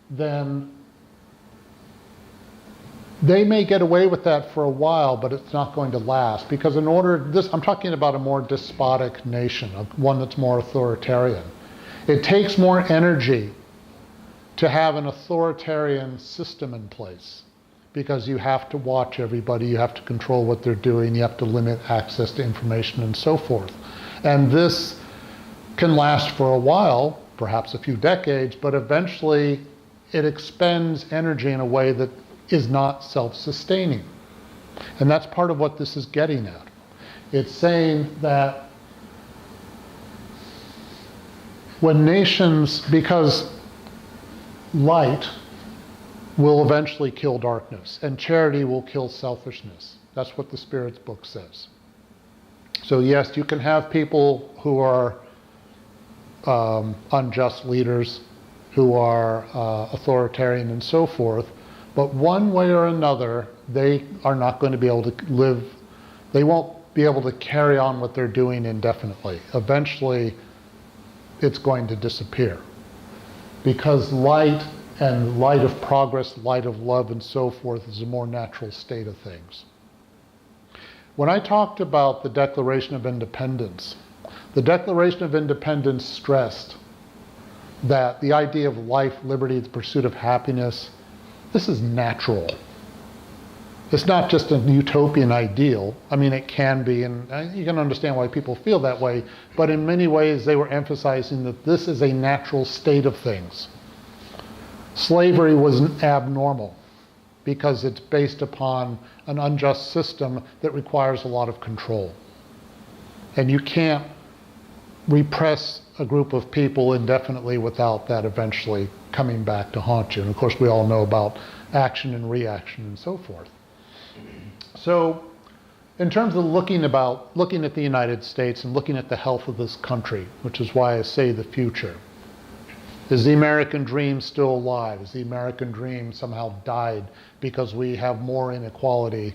then they may get away with that for a while, but it's not going to last. Because I'm talking about a more despotic nation, one that's more authoritarian. It takes more energy to have an authoritarian system in place, because you have to watch everybody, you have to control what they're doing, you have to limit access to information and so forth. And this can last for a while, perhaps a few decades, but eventually it expends energy in a way that is not self-sustaining. And that's part of what this is getting at. It's saying that when nations, because light will eventually kill darkness, and charity will kill selfishness. That's what the Spirits book says. So yes, you can have people who are unjust leaders, who are authoritarian and so forth, but one way or another, they are not going to be able to live, they won't be able to carry on what they're doing indefinitely. Eventually, it's going to disappear. Because light and light of progress, light of love, and so forth is a more natural state of things. When I talked about the Declaration of Independence, the Declaration of Independence stressed that the idea of life, liberty, the pursuit of happiness, this is natural. It's not just a utopian ideal. I mean, it can be, and you can understand why people feel that way, but in many ways they were emphasizing that this is a natural state of things. Slavery was abnormal because it's based upon an unjust system that requires a lot of control. And you can't repress a group of people indefinitely without that eventually coming back to haunt you. And of course we all know about action and reaction and so forth. So in terms of looking at the United States and looking at the health of this country, which is why I say the future, is the American dream still alive? Is the American dream somehow died because we have more inequality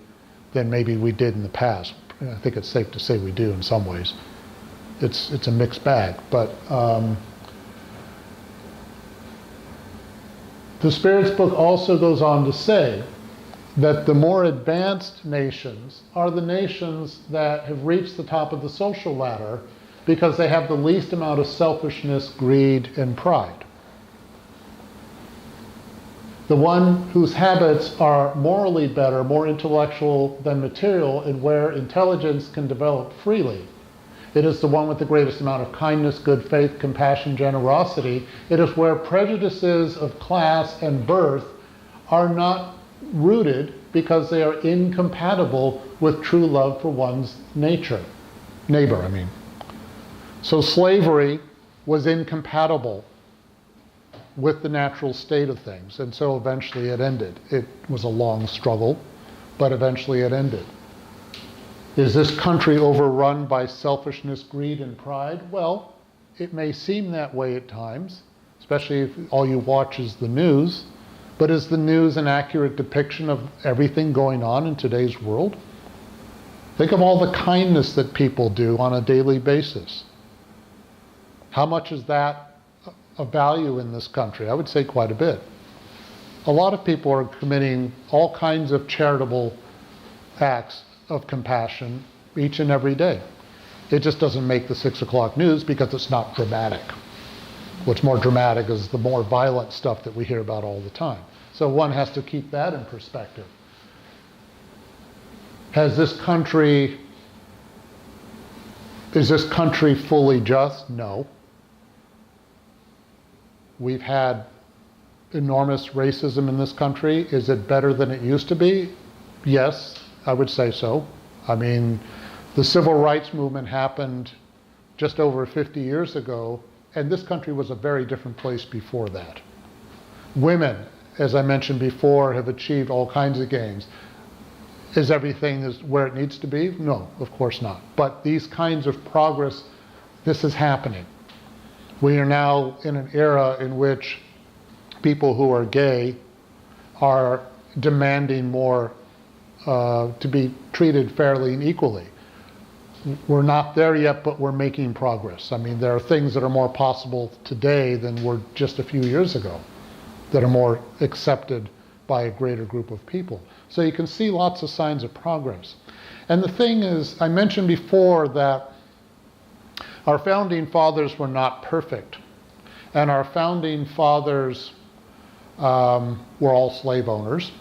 than maybe we did in the past? I think it's safe to say we do in some ways. It's a mixed bag, but the Spirits book also goes on to say that the more advanced nations are the nations that have reached the top of the social ladder because they have the least amount of selfishness, greed, and pride. The one whose habits are morally better, more intellectual than material, and where intelligence can develop freely. It is the one with the greatest amount of kindness, good faith, compassion, generosity. It is where prejudices of class and birth are not rooted because they are incompatible with true love for one's neighbor. So slavery was incompatible with the natural state of things, and so eventually it ended. It was a long struggle, but eventually it ended. Is this country overrun by selfishness, greed, and pride? Well, it may seem that way at times, especially if all you watch is the news, but is the news an accurate depiction of everything going on in today's world? Think of all the kindness that people do on a daily basis. How much is that of value in this country? I would say quite a bit. A lot of people are committing all kinds of charitable acts of compassion each and every day. It just doesn't make the 6 o'clock news because it's not dramatic. What's more dramatic is the more violent stuff that we hear about all the time. So one has to keep that in perspective. Is this country fully just? No. We've had enormous racism in this country. Is it better than it used to be? Yes, I would say so. I mean, the civil rights movement happened just over 50 years ago, and this country was a very different place before that. Women, as I mentioned before, have achieved all kinds of gains. Is everything where it needs to be? No, of course not. But these kinds of progress, this is happening. We are now in an era in which people who are gay are demanding more to be treated fairly and equally. We're not there yet, but we're making progress. I mean, there are things that are more possible today than were just a few years ago, that are more accepted by a greater group of people. So you can see lots of signs of progress. And the thing is, I mentioned before that our founding fathers were not perfect. And our founding fathers were all slave owners.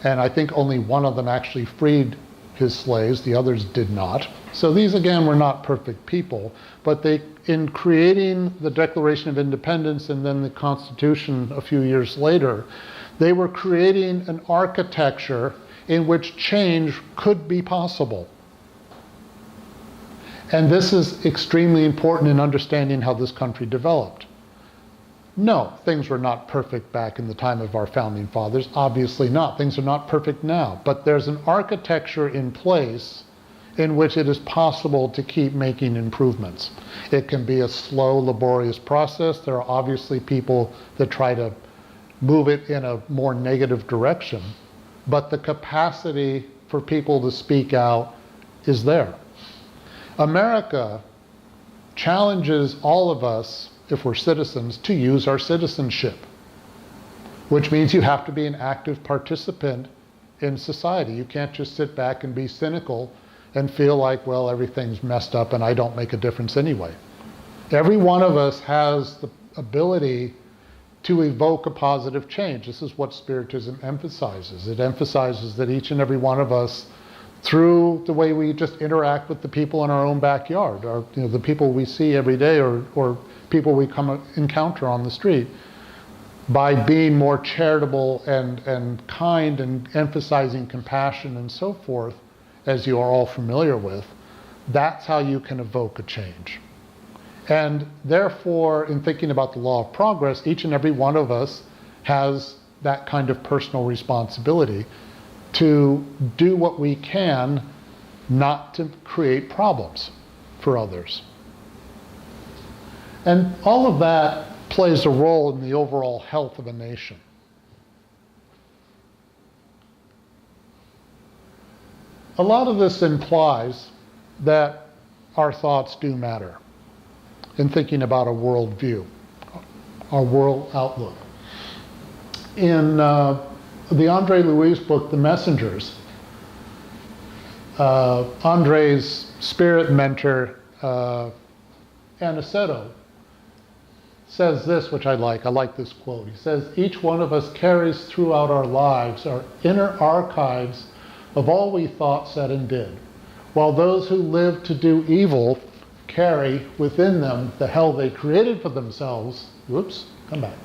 And I think only one of them actually freed his slaves, the others did not. So these, again, were not perfect people, but they, in creating the Declaration of Independence and then the Constitution a few years later, they were creating an architecture in which change could be possible. And this is extremely important in understanding how this country developed. No, things were not perfect back in the time of our founding fathers. Obviously not. Things are not perfect now. But there's an architecture in place in which it is possible to keep making improvements. It can be a slow, laborious process. There are obviously people that try to move it in a more negative direction. But the capacity for people to speak out is there. America challenges all of us, if we're citizens, to use our citizenship, which means you have to be an active participant in society. You can't just sit back and be cynical and feel like, well, everything's messed up and I don't make a difference anyway. Every one of us has the ability to evoke a positive change. This is what Spiritism emphasizes. It emphasizes that each and every one of us, through the way we just interact with the people in our own backyard, or the people we see every day, or people we encounter on the street, by being more charitable and kind and emphasizing compassion and so forth, as you are all familiar with, that's how you can evoke a change. And therefore, in thinking about the law of progress, each and every one of us has that kind of personal responsibility to do what we can not to create problems for others. And all of that plays a role in the overall health of a nation. A lot of this implies that our thoughts do matter in thinking about a worldview, our world outlook. In the Andre Louis book, The Messengers, Andre's spirit mentor, Aniceto, says this, which I like this quote. He says, "Each one of us carries throughout our lives our inner archives of all we thought, said, and did, while those who live to do evil carry within them the hell they created for themselves." Whoops, come back.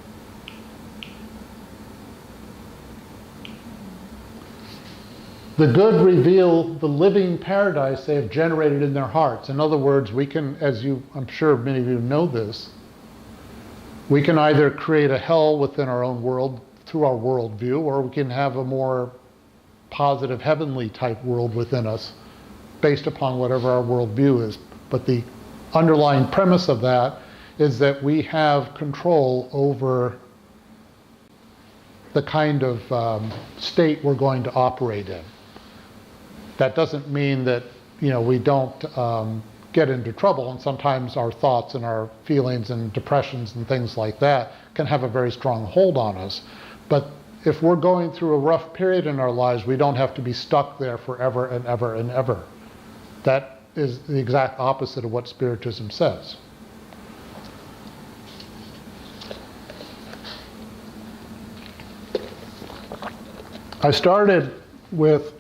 "The good reveal the living paradise they have generated in their hearts." In other words, we can, I'm sure many of you know this, we can either create a hell within our own world through our worldview, or we can have a more positive, heavenly type world within us based upon whatever our worldview is. But the underlying premise of that is that we have control over the kind of state we're going to operate in. That doesn't mean that we don't get into trouble, and sometimes our thoughts and our feelings and depressions and things like that can have a very strong hold on us. But if we're going through a rough period in our lives, we don't have to be stuck there forever and ever and ever. That is the exact opposite of what Spiritism says. I started with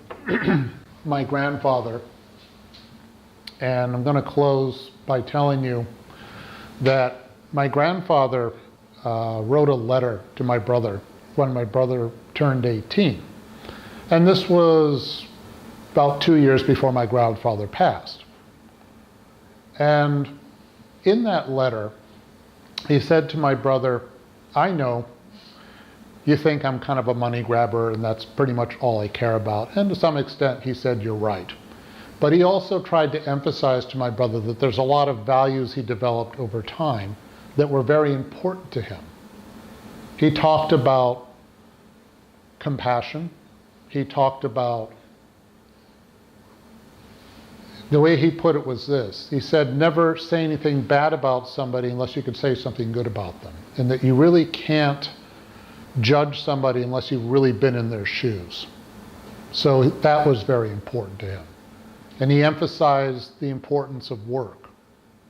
my grandfather, and I'm going to close by telling you that my grandfather wrote a letter to my brother when my brother turned 18. And this was about 2 years before my grandfather passed. And in that letter, he said to my brother, I know you think I'm kind of a money grabber and that's pretty much all I care about. And to some extent, he said, you're right. But he also tried to emphasize to my brother that there's a lot of values he developed over time that were very important to him. He talked about compassion. He talked about, the way he put it was this. He said, never say anything bad about somebody unless you can say something good about them. And that you really can't judge somebody unless you've really been in their shoes. So that was very important to him. And he emphasized the importance of work,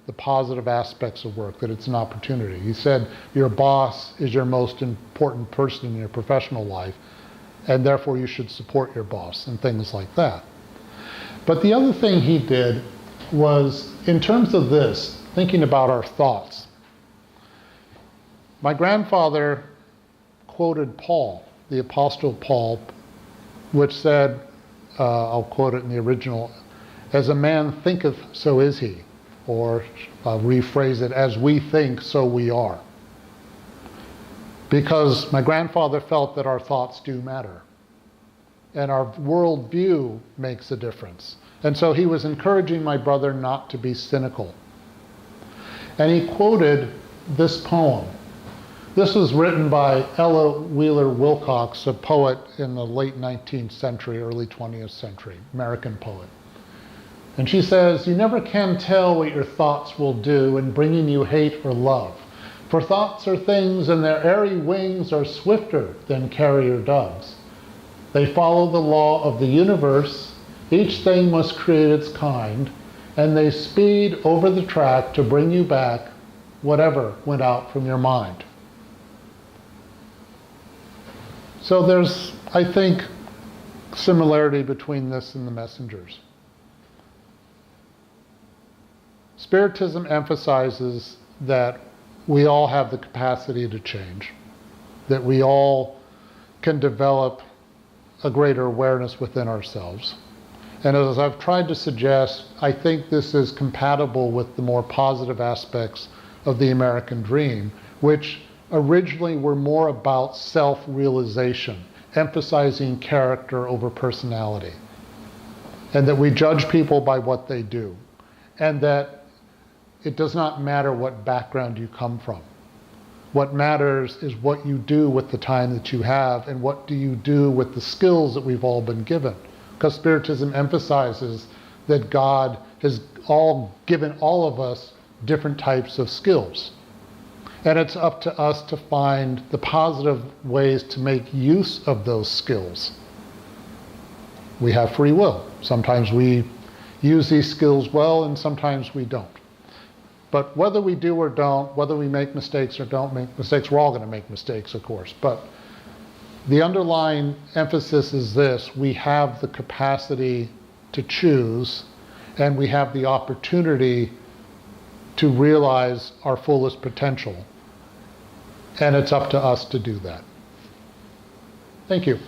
the positive aspects of work, that it's an opportunity. He said your boss is your most important person in your professional life, and therefore you should support your boss and things like that. But the other thing he did was, in terms of this, thinking about our thoughts. My grandfather quoted Paul, the Apostle Paul, which said, I'll quote it in the original, as a man thinketh, so is he. Or I'll rephrase it, as we think, so we are. Because my grandfather felt that our thoughts do matter. And our worldview makes a difference. And so he was encouraging my brother not to be cynical. And he quoted this poem. This was written by Ella Wheeler Wilcox, a poet in the late 19th century, early 20th century, American poet. And she says, you never can tell what your thoughts will do in bringing you hate or love. For thoughts are things and their airy wings are swifter than carrier doves. They follow the law of the universe. Each thing must create its kind, and they speed over the track to bring you back whatever went out from your mind. So there's, I think, similarity between this and the messengers. Spiritism emphasizes that we all have the capacity to change, that we all can develop a greater awareness within ourselves. And as I've tried to suggest, I think this is compatible with the more positive aspects of the American dream, which originally were more about self-realization, emphasizing character over personality, and that we judge people by what they do, and that it does not matter what background you come from. What matters is what you do with the time that you have, and what do you do with the skills that we've all been given. Because Spiritism emphasizes that God has given all of us different types of skills. And it's up to us to find the positive ways to make use of those skills. We have free will. Sometimes we use these skills well, and sometimes we don't. But whether we do or don't, whether we make mistakes or don't make mistakes, we're all going to make mistakes, of course. But the underlying emphasis is this: we have the capacity to choose, and we have the opportunity to realize our fullest potential. And it's up to us to do that. Thank you.